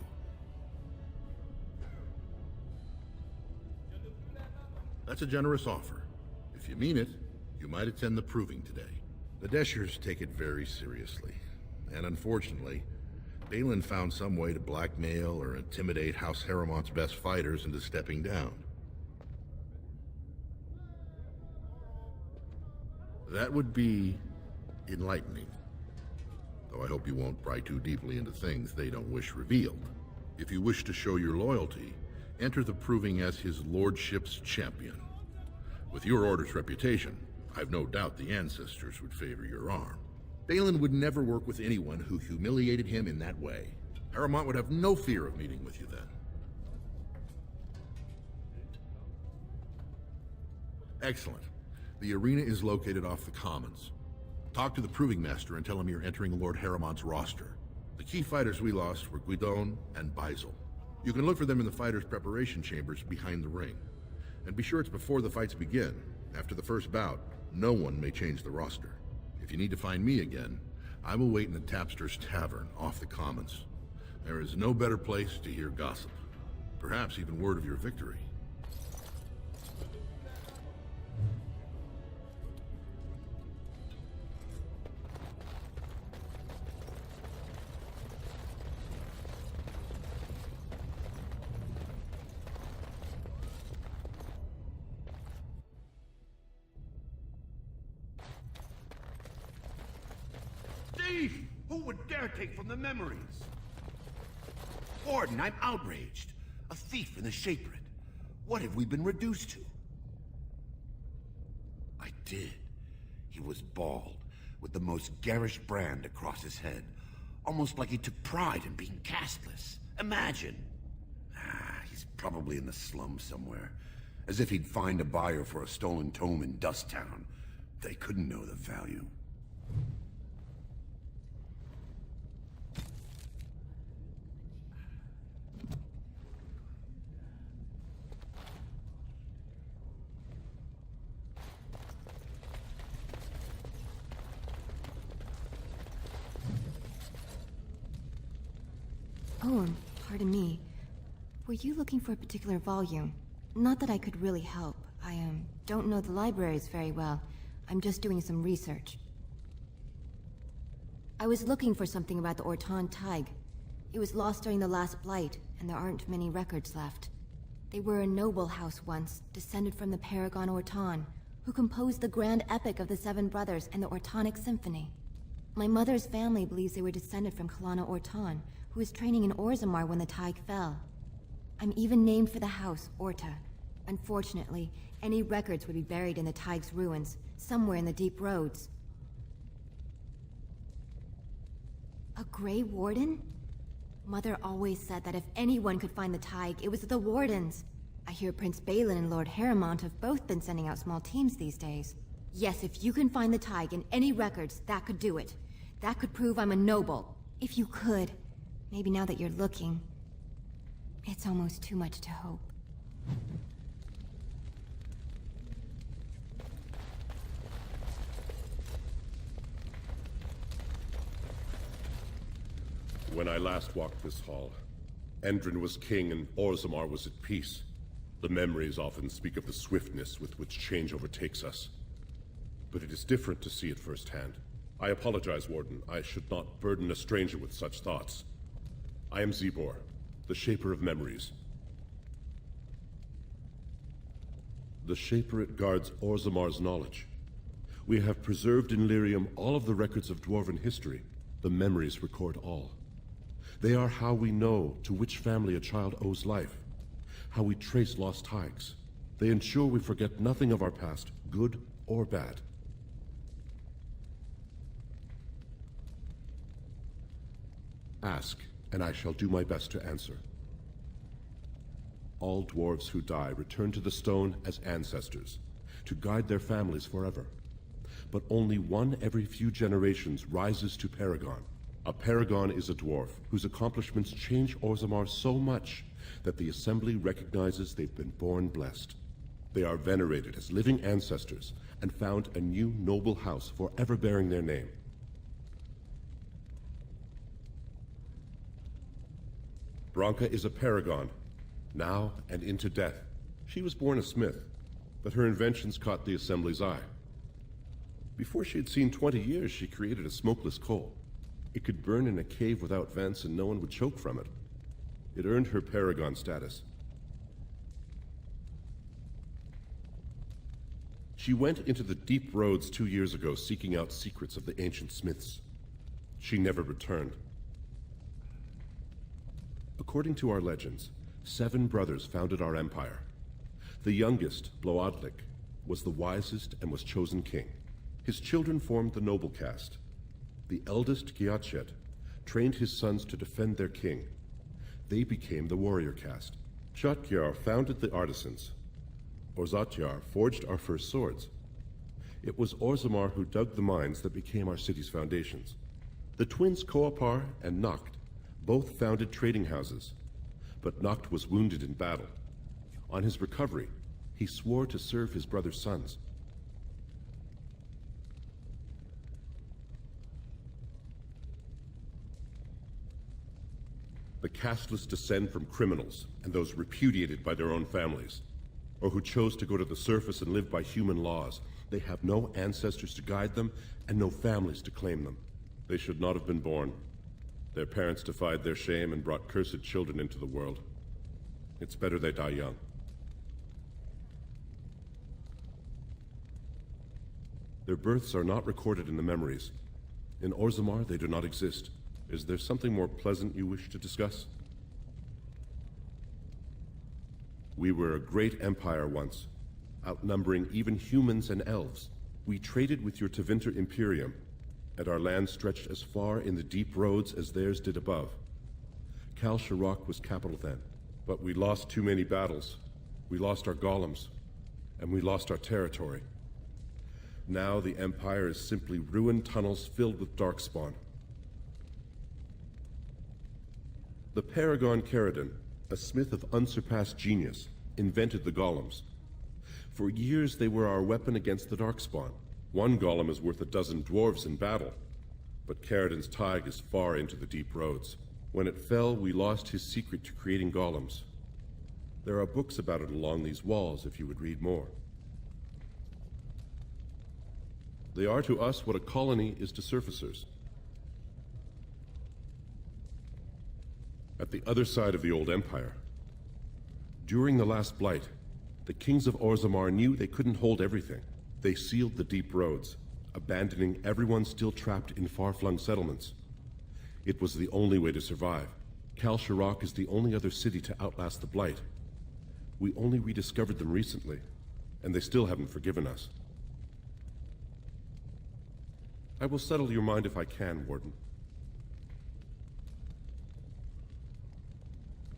That's a generous offer. If you mean it, you might attend the proving today. The Deshers take it very seriously, and unfortunately, Balin found some way to blackmail or intimidate House Harriman's best fighters into stepping down. That would be enlightening. Though I hope you won't pry too deeply into things they don't wish revealed. If you wish to show your loyalty, enter the proving as his lordship's champion. With your order's reputation, I've no doubt the ancestors would favor your arm. Balin would never work with anyone who humiliated him in that way. Harriman would have no fear of meeting with you then. Excellent. The arena is located off the Commons. Talk to the Proving Master and tell him you're entering Lord Harriman's roster. The key fighters we lost were Guidon and Baisel. You can look for them in the fighters' preparation chambers behind the ring. And be sure it's before the fights begin. After the first bout, no one may change the roster. If you need to find me again, I will wait in the Tapster's Tavern off the Commons. There is no better place to hear gossip. Perhaps even word of your victory. Thief! Who would dare take from the memories? Warden, I'm outraged. A thief in the Shapered. What have we been reduced to? I did. He was bald, with the most garish brand across his head. Almost like he took pride in being castless. Imagine. He's probably in the slums somewhere. As if he'd find a buyer for a stolen tome in Dust Town. They couldn't know the value. Oh, pardon me. Were you looking for a particular volume? Not that I could really help. I don't know the libraries very well. I'm just doing some research. I was looking for something about the Ortan Tig. It was lost during the last Blight, and there aren't many records left. They were a noble house once, descended from the Paragon Ortan, who composed the grand epic of the Seven Brothers and the Ortonic Symphony. My mother's family believes they were descended from Kalana Ortan, who was training in Orzammar when the Tig fell. I'm even named for the house, Orta. Unfortunately, any records would be buried in the Tig's ruins, somewhere in the deep roads. A Grey Warden? Mother always said that if anyone could find the Tig, it was the Wardens. I hear Prince Balin and Lord Harrowmont have both been sending out small teams these days. Yes, if you can find the Tig in any records, that could do it. That could prove I'm a noble. If you could. Maybe now that you're looking. It's almost too much to hope. When I last walked this hall, Endrin was king and Orzammar was at peace. The memories often speak of the swiftness with which change overtakes us. But it is different to see it firsthand. I apologize, Warden. I should not burden a stranger with such thoughts. I am Zebor, the Shaper of Memories. The Shaper guards Orzammar's knowledge. We have preserved in Lyrium all of the records of Dwarven history. The memories record all. They are how we know to which family a child owes life, how we trace lost Tigs. They ensure we forget nothing of our past, good or bad. Ask, and I shall do my best to answer. All dwarves who die return to the stone as ancestors, to guide their families forever. But only one every few generations rises to Paragon. A Paragon is a dwarf whose accomplishments change Orzammar so much that the Assembly recognizes they've been born blessed. They are venerated as living ancestors and found a new noble house forever bearing their name. Branka is a Paragon, now and into death. She was born a smith, but her inventions caught the Assembly's eye. Before she had seen 20 years, she created a smokeless coal. It could burn in a cave without vents and no one would choke from it. It earned her Paragon status. She went into the deep roads 2 years ago seeking out secrets of the ancient smiths. She never returned. According to our legends, 7 brothers founded our empire. The youngest, Bloodlik, was the wisest and was chosen king. His children formed the noble caste. The eldest, Giachet, trained his sons to defend their king. They became the warrior caste. Chatgyar founded the artisans. Orzatyar forged our first swords. It was Orzammar who dug the mines that became our city's foundations. The twins Koapar and Noct both founded trading houses, but Noct was wounded in battle. On his recovery, he swore to serve his brother's sons. The casteless descend from criminals and those repudiated by their own families, or who chose to go to the surface and live by human laws. They have no ancestors to guide them and no families to claim them. They should not have been born. Their parents defied their shame and brought cursed children into the world. It's better they die young. Their births are not recorded in the memories. In Orzammar, they do not exist. Is there something more pleasant you wish to discuss? We were a great empire once, outnumbering even humans and elves. We traded with your Tevinter Imperium, and our land stretched as far in the deep roads as theirs did above. Kal Sharok was capital then, but we lost too many battles. We lost our golems, and we lost our territory. Now the Empire is simply ruined tunnels filled with darkspawn. The Paragon Caridon, a smith of unsurpassed genius, invented the golems. For years they were our weapon against the darkspawn. One golem is worth 12 dwarves in battle, but Caridon's Tig is far into the deep roads. When it fell, we lost his secret to creating golems. There are books about it along these walls if you would read more. They are to us what a colony is to surfacers. At the other side of the old empire, during the last blight, the kings of Orzammar knew they couldn't hold everything. They sealed the deep roads, abandoning everyone still trapped in far-flung settlements. It was the only way to survive. Kal Shirak is the only other city to outlast the Blight. We only rediscovered them recently, and they still haven't forgiven us. I will settle your mind if I can, Warden.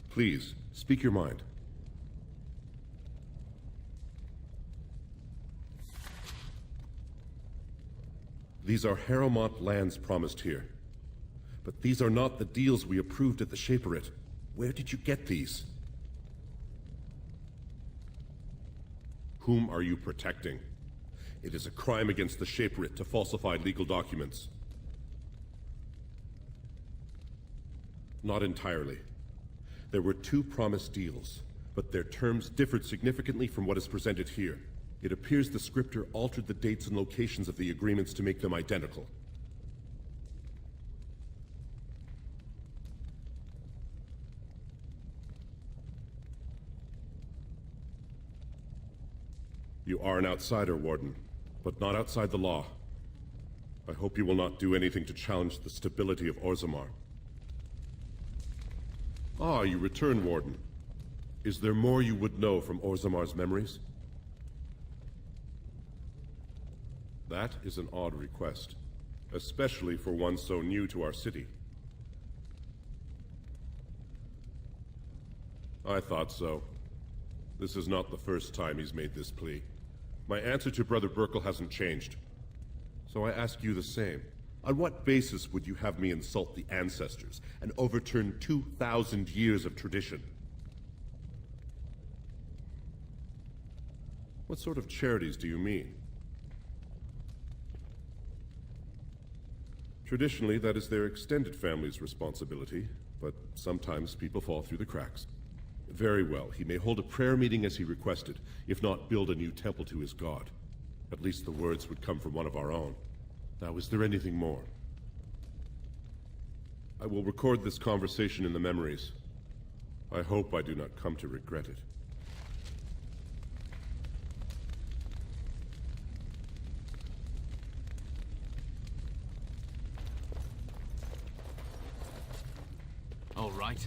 Please, speak your mind. These are Harrowmont lands promised here. But these are not the deals we approved at the Shaperate. Where did you get these? Whom are you protecting? It is a crime against the Shaperate to falsify legal documents. Not entirely. There were 2 promised deals, but their terms differed significantly from what is presented here. It appears the scripter altered the dates and locations of the agreements to make them identical. You are an outsider, Warden, but not outside the law. I hope you will not do anything to challenge the stability of Orzammar. Ah, you return, Warden. Is there more you would know from Orzammar's memories? That is an odd request, especially for one so new to our city. I thought so. This is not the first time he's made this plea. My answer to Brother Burkle hasn't changed. So I ask you the same. On what basis would you have me insult the ancestors and overturn 2,000 years of tradition? What sort of charities do you mean? Traditionally, that is their extended family's responsibility, but sometimes people fall through the cracks. Very well, he may hold a prayer meeting as he requested, if not build a new temple to his god. At least the words would come from one of our own. Now, is there anything more? I will record this conversation in the memories. I hope I do not come to regret it. All right.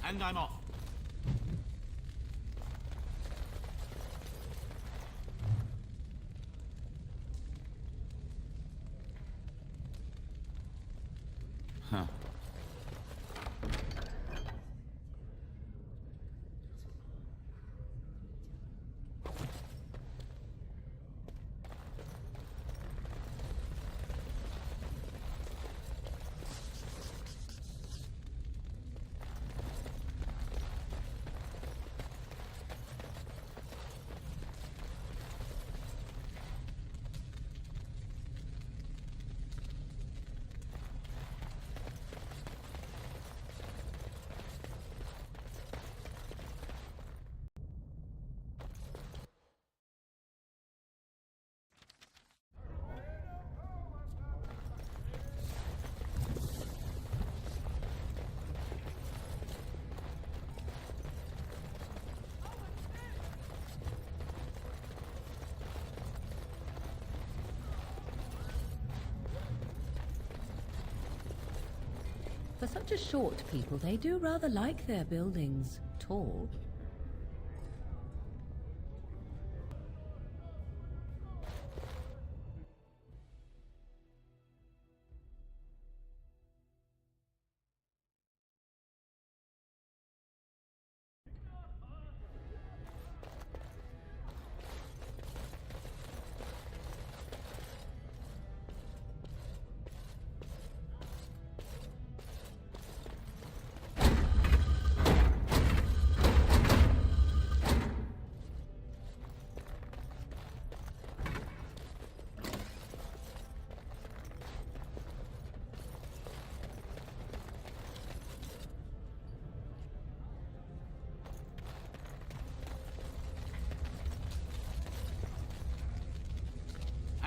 And I'm off. Huh. For such a short people, they do rather like their buildings tall.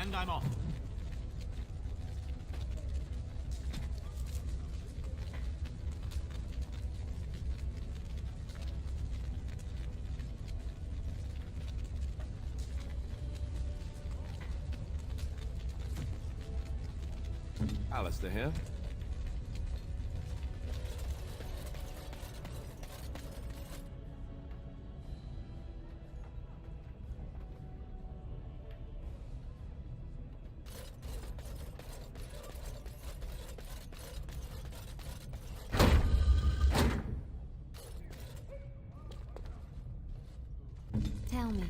And I'm off. Alistair here. Tell me.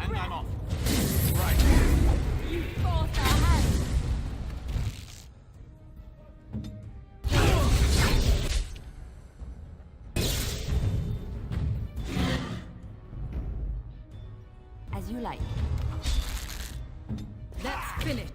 And I'm off. You forced our hand. As you like. Let's finish.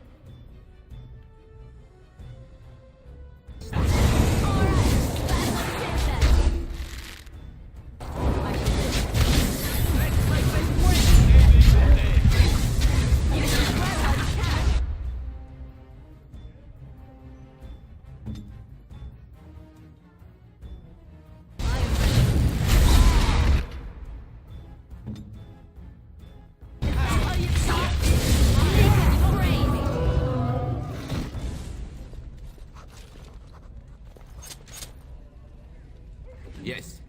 Yes.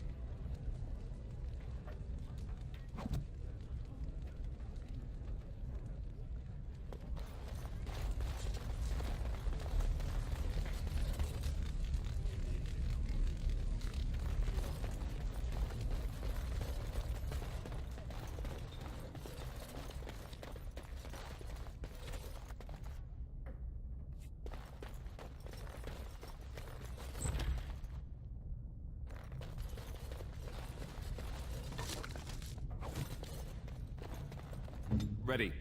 Ready.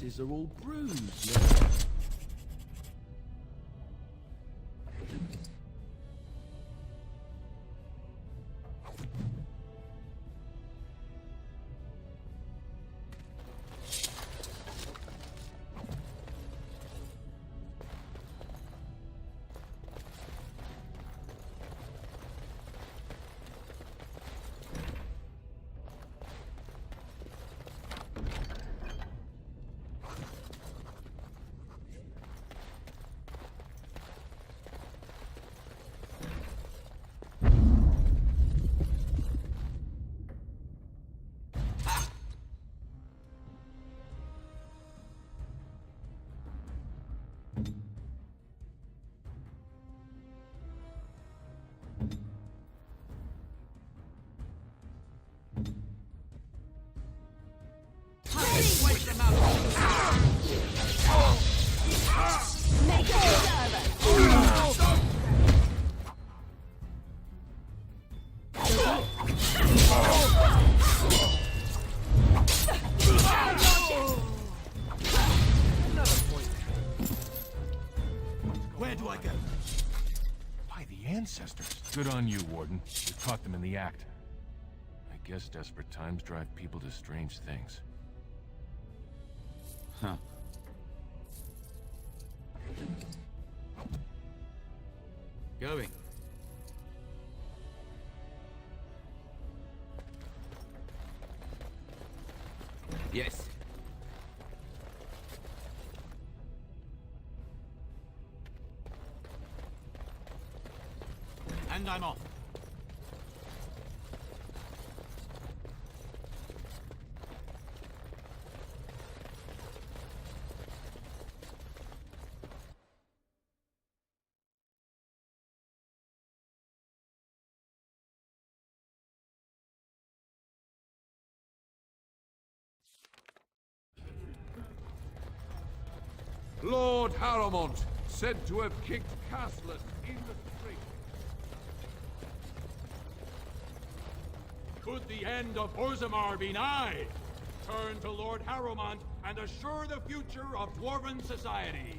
faces are all bruised. Look. Where do I go? By the ancestors. Good on you, Warden. You caught them in the act. I guess desperate times drive people to strange things. Huh. Going. Yes. And I'm off. Lord Harrowmont, said to have kicked Castlet in the street. Could the end of Orzammar be nigh? Turn to Lord Harrowmont and assure the future of Dwarven society.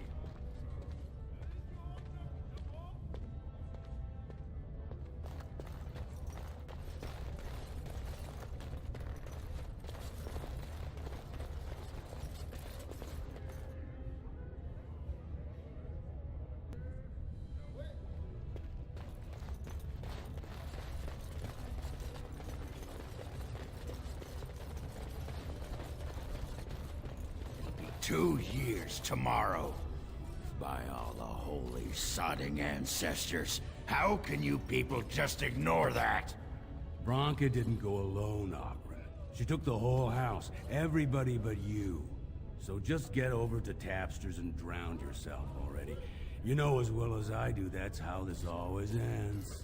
It'll be 2 years tomorrow. By all the holy sodding ancestors, how can you people just ignore that? Branka didn't go alone, Ogren. She took the whole house, everybody but you. So just get over to Tapster's and drown yourself already. You know as well as I do that's how this always ends.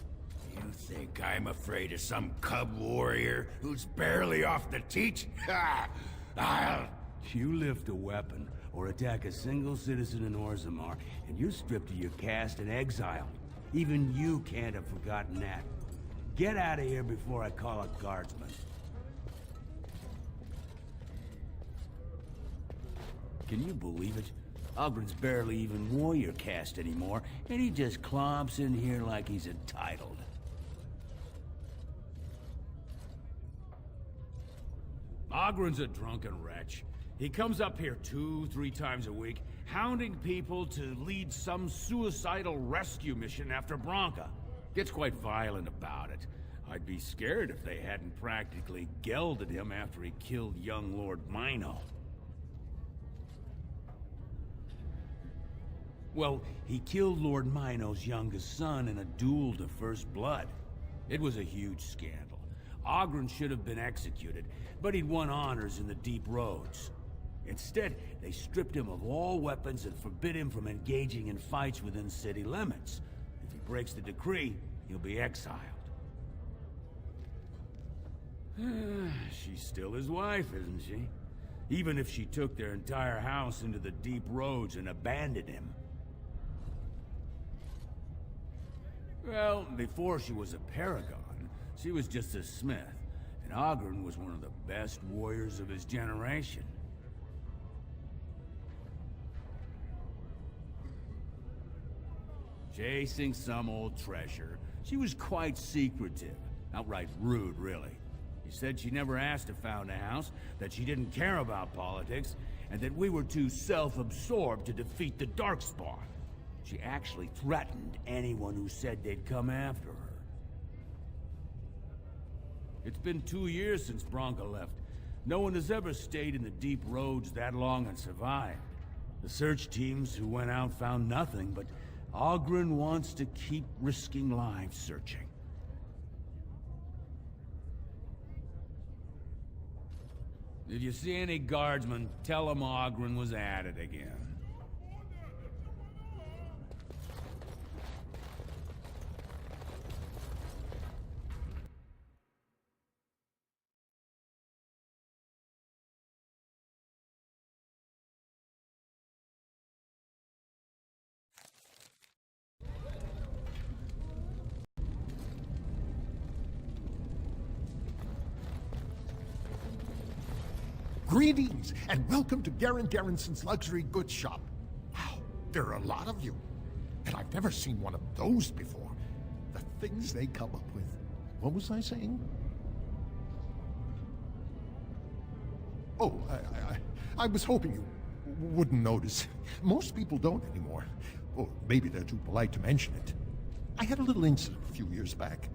You think I'm afraid of some cub warrior who's barely off the teat? Ha! I'll... You lift a weapon or attack a single citizen in Orzammar, and you're stripped of your caste and exiled. Even you can't have forgotten that. Get out of here before I call a guardsman. Can you believe it? Ogren's barely even warrior caste anymore, and he just clomps in here like he's entitled. Ogren's a drunken wretch. He comes up here 2-3 times a week, hounding people to lead some suicidal rescue mission after Branka. Gets quite violent about it. I'd be scared if they hadn't practically gelded him after he killed young Lord Mino. Well, he killed Lord Mino's youngest son in a duel to first blood. It was a huge scandal. Ogren should have been executed, but he'd won honors in the Deep Roads. Instead, they stripped him of all weapons and forbid him from engaging in fights within city limits. If he breaks the decree, he'll be exiled. She's still his wife, isn't she? Even if she took their entire house into the Deep Roads and abandoned him. Well, before she was a paragon, she was just a smith, and Ogren was one of the best warriors of his generation. Chasing some old treasure. She was quite secretive. Outright rude, really. She said she never asked to found a house, that she didn't care about politics, and that we were too self-absorbed to defeat the Darkspawn. She actually threatened anyone who said they'd come after her. It's been 2 years since Bronca left. No one has ever stayed in the deep roads that long and survived. The search teams who went out found nothing, but Oghren wants to keep risking lives searching. If you see any guardsmen, tell them Oghren was at it again. Greetings, and welcome to Garen Garrison's luxury goods shop. Wow, there are a lot of you. And I've never seen one of those before. The things they come up with. What was I saying? Oh, I was hoping you wouldn't notice. Most people don't anymore. Or maybe they're too polite to mention it. I had a little incident a few years back.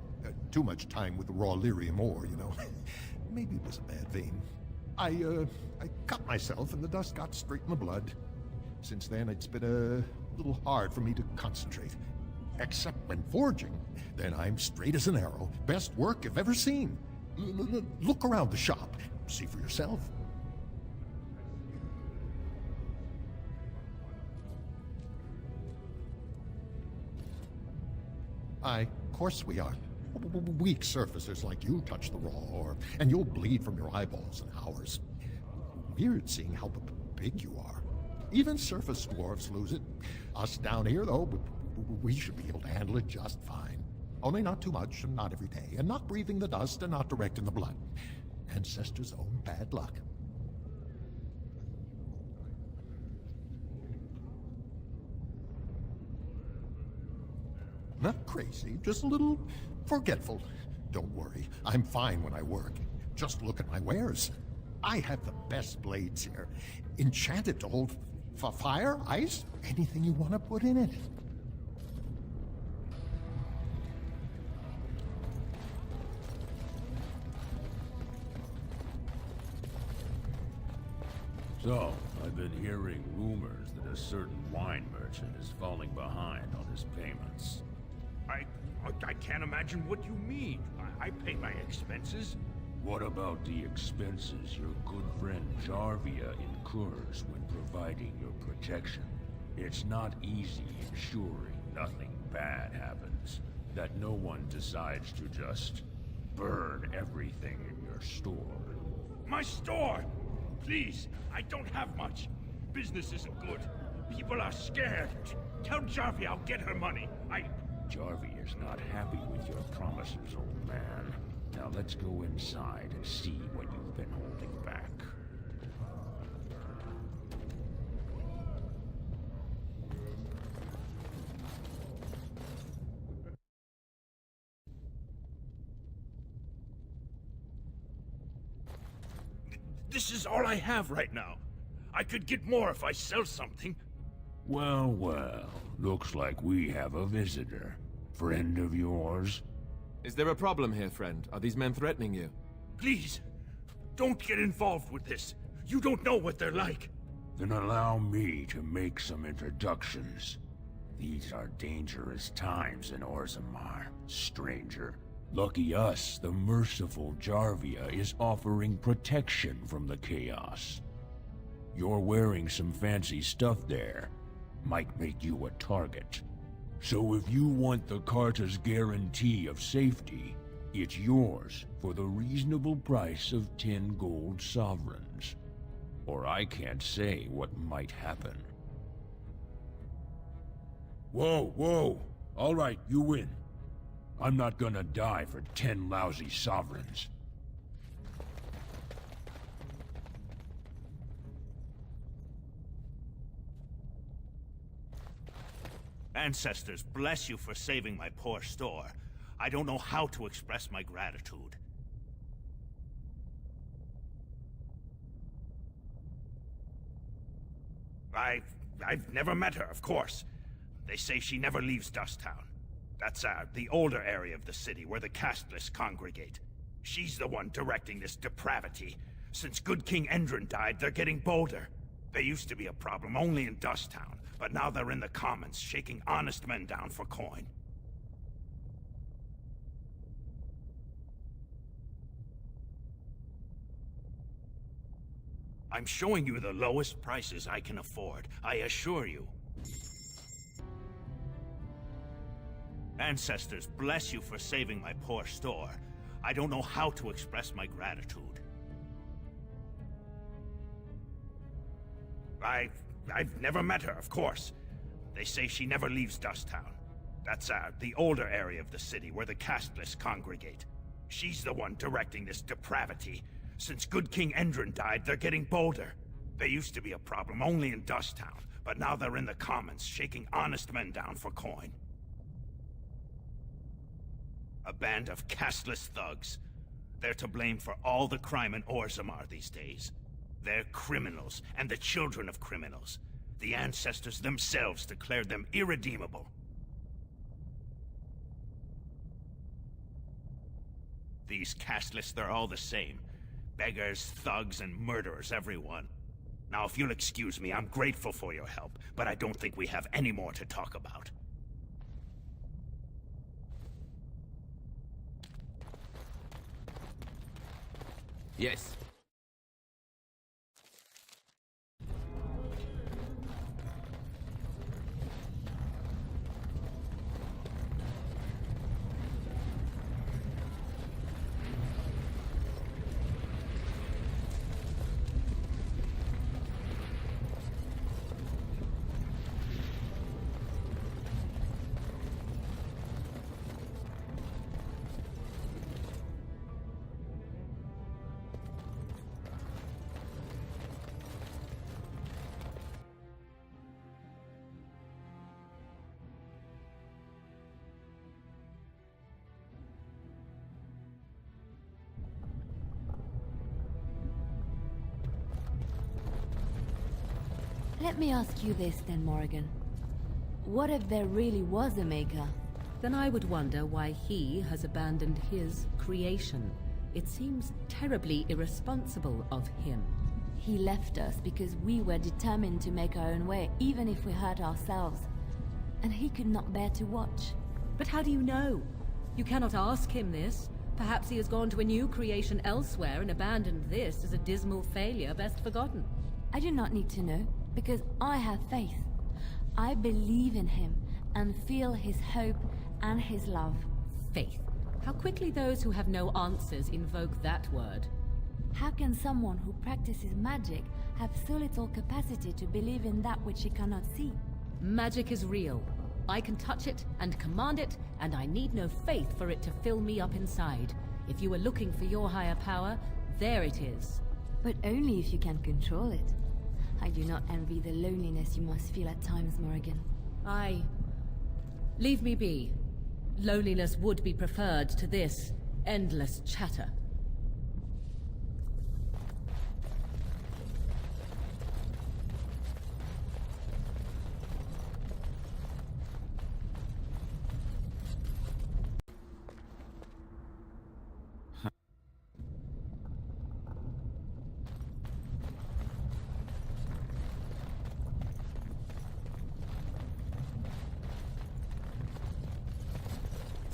Too much time with the raw lyrium ore, you know. Maybe it was a bad vein. I cut myself and the dust got straight in the blood. Since then, it's been a little hard for me to concentrate. Except when forging. Then I'm straight as an arrow. Best work you've ever seen. Look around the shop. See for yourself. Of course we are. Weak surfacers like you touch the raw ore, and you'll bleed from your eyeballs and ours. Weird seeing how big you are. Even surface dwarves lose it. Us down here, though, we should be able to handle it just fine. Only not too much, and not every day, and not breathing the dust, and not direct in the blood. Ancestors' own bad luck. Not crazy, just a little forgetful. Don't worry, I'm fine when I work. Just look at my wares. I have the best blades here. Enchanted to hold fire, ice, anything you want to put in it. So, I've been hearing rumors that a certain wine merchant is falling behind on his payments. I can't imagine what you mean. I pay my expenses. What about the expenses your good friend Jarvia incurs when providing your protection? It's not easy ensuring nothing bad happens, that no one decides to just burn everything in your store. My store! Please, I don't have much. Business isn't good. People are scared. Tell Jarvia I'll get her money. Jarvia is not happy with your promises, old man. Now let's go inside and see what you've been holding back. This is all I have right now. I could get more if I sell something. Well, well. Looks like we have a visitor. Friend of yours? Is there a problem here, friend? Are these men threatening you? Please, don't get involved with this. You don't know what they're like. Then allow me to make some introductions. These are dangerous times in Orzammar, stranger. Lucky us, the merciful Jarvia is offering protection from the chaos. You're wearing some fancy stuff there. Might make you a target. So if you want the Carta's guarantee of safety, it's yours for the reasonable price of 10 gold sovereigns. Or I can't say what might happen. Whoa, whoa! All right, you win. I'm not gonna die for 10 lousy sovereigns. Ancestors, bless you for saving my poor store. I don't know how to express my gratitude. I've never met her, of course. They say she never leaves Dusttown. That's, the older area of the city where the casteless congregate. She's the one directing this depravity. Since good King Endrin died, they're getting bolder. They used to be a problem only in Dusttown, but now they're in the commons, shaking honest men down for coin. I'm showing you the lowest prices I can afford, I assure you. Ancestors, bless you for saving my poor store. I don't know how to express my gratitude. I've never met her, of course. They say she never leaves Dusttown. That's, the older area of the city where the casteless congregate. She's the one directing this depravity. Since good King Endrin died, they're getting bolder. They used to be a problem only in Dusttown, but now they're in the commons, shaking honest men down for coin. A band of casteless thugs. They're to blame for all the crime in Orzammar these days. They're criminals, and the children of criminals. The ancestors themselves declared them irredeemable. These casteless, they're all the same. Beggars, thugs, and murderers, everyone. Now, if you'll excuse me, I'm grateful for your help, but I don't think we have any more to talk about. Yes. Let me ask you this then, Morrigan. What if there really was a Maker? Then I would wonder why he has abandoned his creation. It seems terribly irresponsible of him. He left us because we were determined to make our own way, even if we hurt ourselves. And he could not bear to watch. But how do you know? You cannot ask him this. Perhaps he has gone to a new creation elsewhere and abandoned this as a dismal failure best forgotten. I do not need to know, because I have faith. I believe in him and feel his hope and his love. Faith. How quickly those who have no answers invoke that word. How can someone who practices magic have so little capacity to believe in that which he cannot see? Magic is real. I can touch it and command it, and I need no faith for it to fill me up inside. If you are looking for your higher power, there it is. But only if you can control it. I do not envy the loneliness you must feel at times, Morrigan. Leave me be. Loneliness would be preferred to this endless chatter.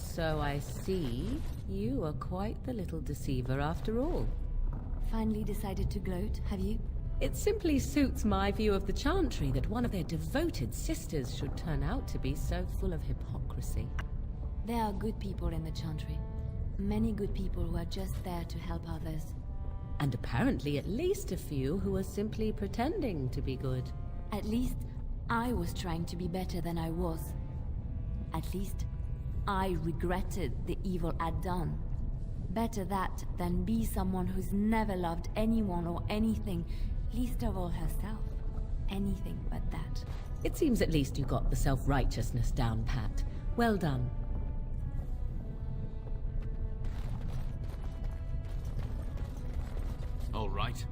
So I see you are quite the little deceiver after all. Finally decided to gloat, have you? It simply suits my view of the Chantry that one of their devoted sisters should turn out to be so full of hypocrisy. There are good people in the Chantry. Many good people who are just there to help others. And apparently at least a few who are simply pretending to be good. At least I was trying to be better than I was. At least I regretted the evil I'd done. Better that than be someone who's never loved anyone or anything, least of all herself. Anything but that. It seems at least you got the self-righteousness down pat. Well done. All right.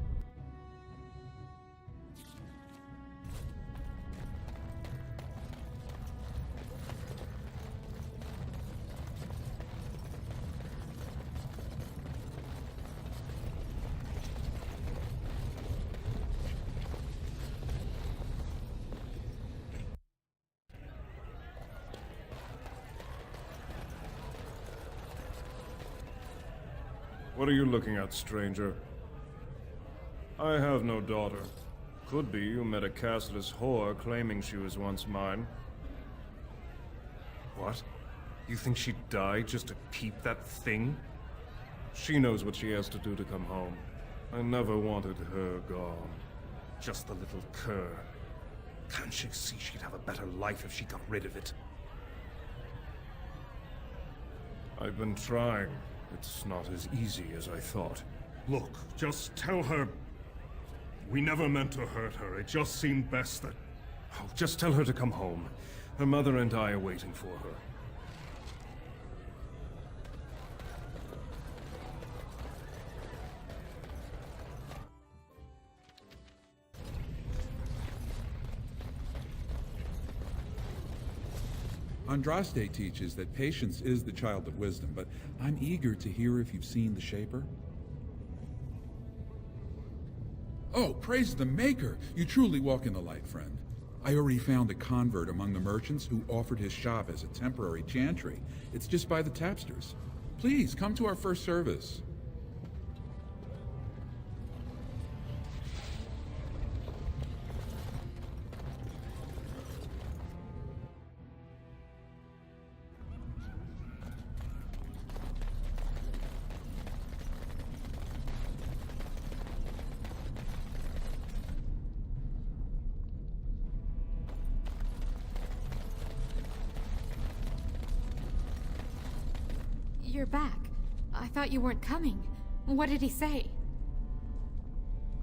What are you looking at, stranger? I have no daughter. Could be you met a castless whore claiming she was once mine. What? You think she'd die just to keep that thing? She knows what she has to do to come home. I never wanted her gone. Just the little cur. Can't she see she'd have a better life if she got rid of it? I've been trying. It's not as easy as I thought. Look, just tell her... We never meant to hurt her. It just seemed best that... Oh, just tell her to come home. Her mother and I are waiting for her. Andraste teaches that patience is the child of wisdom, but I'm eager to hear if you've seen the Shaper. Oh, praise the Maker! You truly walk in the light, friend. I already found a convert among the merchants who offered his shop as a temporary chantry. It's just by the tapsters. Please, come to our first service. You're back. I thought you weren't coming. What did he say?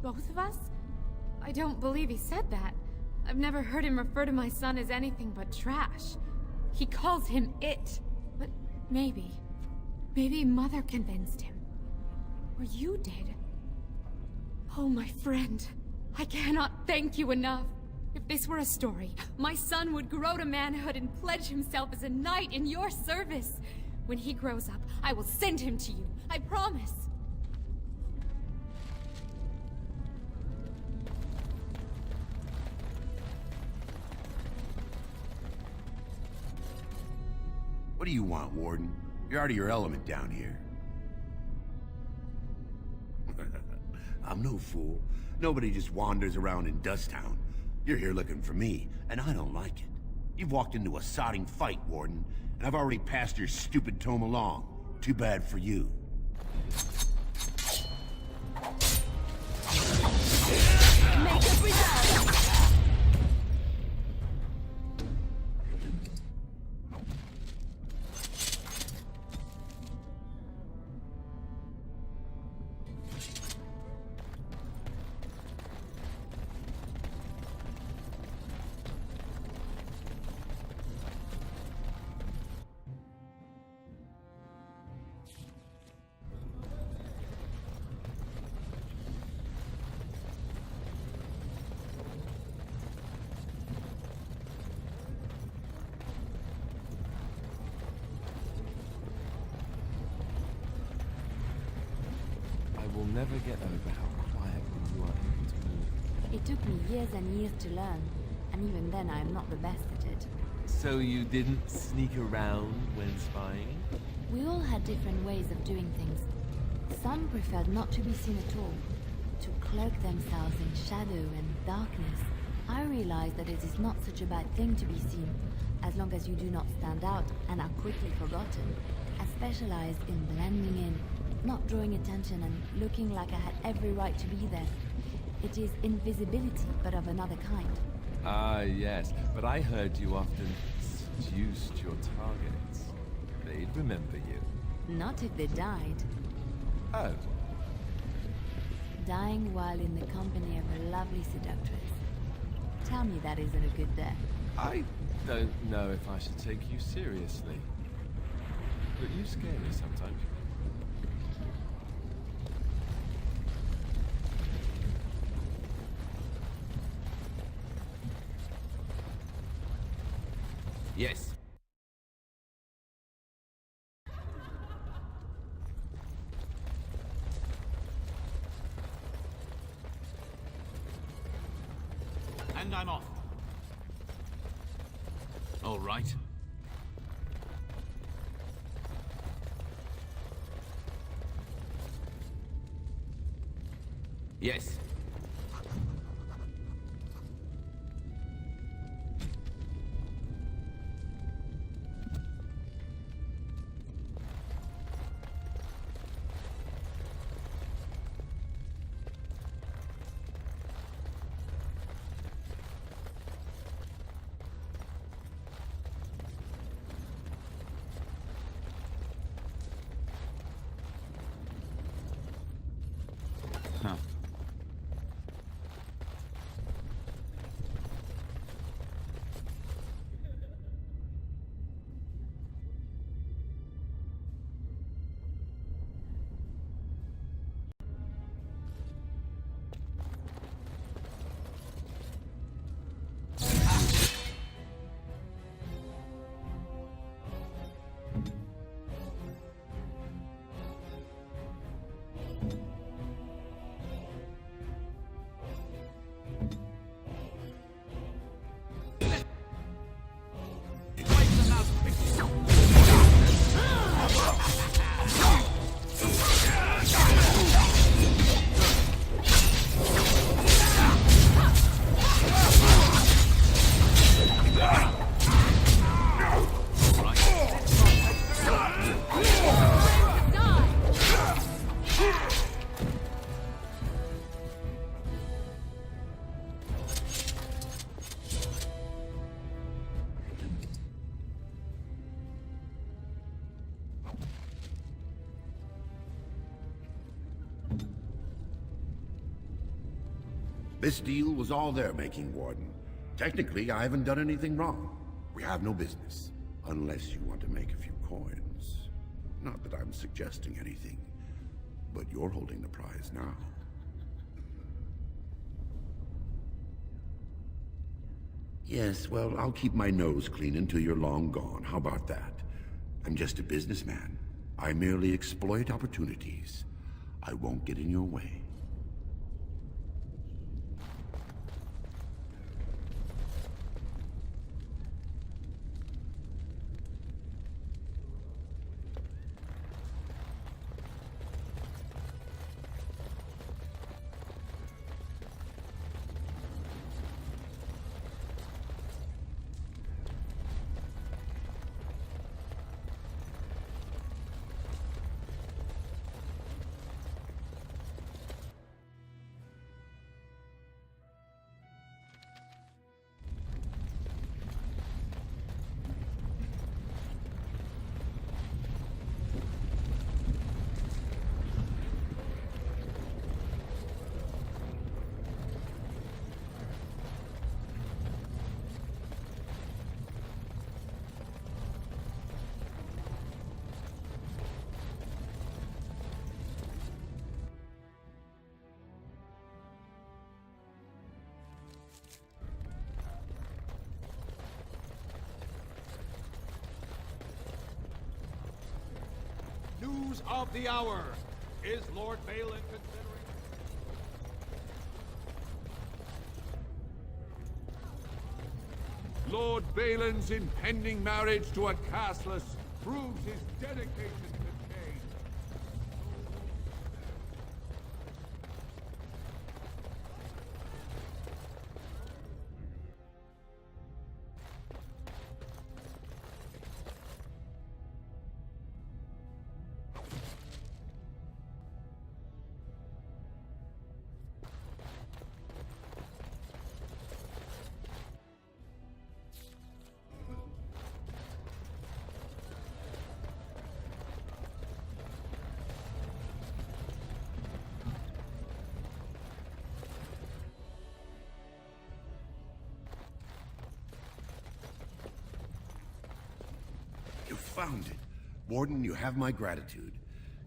Both of us? I don't believe he said that. I've never heard him refer to my son as anything but trash. He calls him it. But maybe Mother convinced him. Or you did. Oh, my friend. I cannot thank you enough. If this were a story, my son would grow to manhood and pledge himself as a knight in your service. When he grows up, I will send him to you. I promise. What do you want, Warden? You're out of your element down here. I'm no fool. Nobody just wanders around in Dusttown. You're here looking for me, and I don't like it. You've walked into a sodding fight, Warden, and I've already passed your stupid tome along. Too bad for you. Make up resolve! Will never get over how quietly you are able to move. It took me years and years to learn, and even then I am not the best at it. So you didn't sneak around when spying? We all had different ways of doing things. Some preferred not to be seen at all, to cloak themselves in shadow and darkness. I realized that it is not such a bad thing to be seen, as long as you do not stand out and are quickly forgotten. I specialized in blending in, not drawing attention and looking like I had every right to be there. It is invisibility, but of another kind. Ah, yes, but I heard you often seduced your targets. They'd remember you. Not if they died. Oh. Dying while in the company of a lovely seductress. Tell me that isn't a good death. I don't know if I should take you seriously. But you scare me sometimes. Yes. And I'm off. All right. Yes. Huh. This deal was all their making, Warden. Technically, I haven't done anything wrong. We have no business. Unless you want to make a few coins. Not that I'm suggesting anything, but you're holding the prize now. Yes, well, I'll keep my nose clean until you're long gone. How about that? I'm just a businessman. I merely exploit opportunities. I won't get in your way. News of the hour. Is Lord Balin considering... Lord Balin's impending marriage to a castless proves his dedication to change. found it. Warden, you have my gratitude.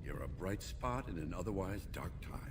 You're a bright spot in an otherwise dark time.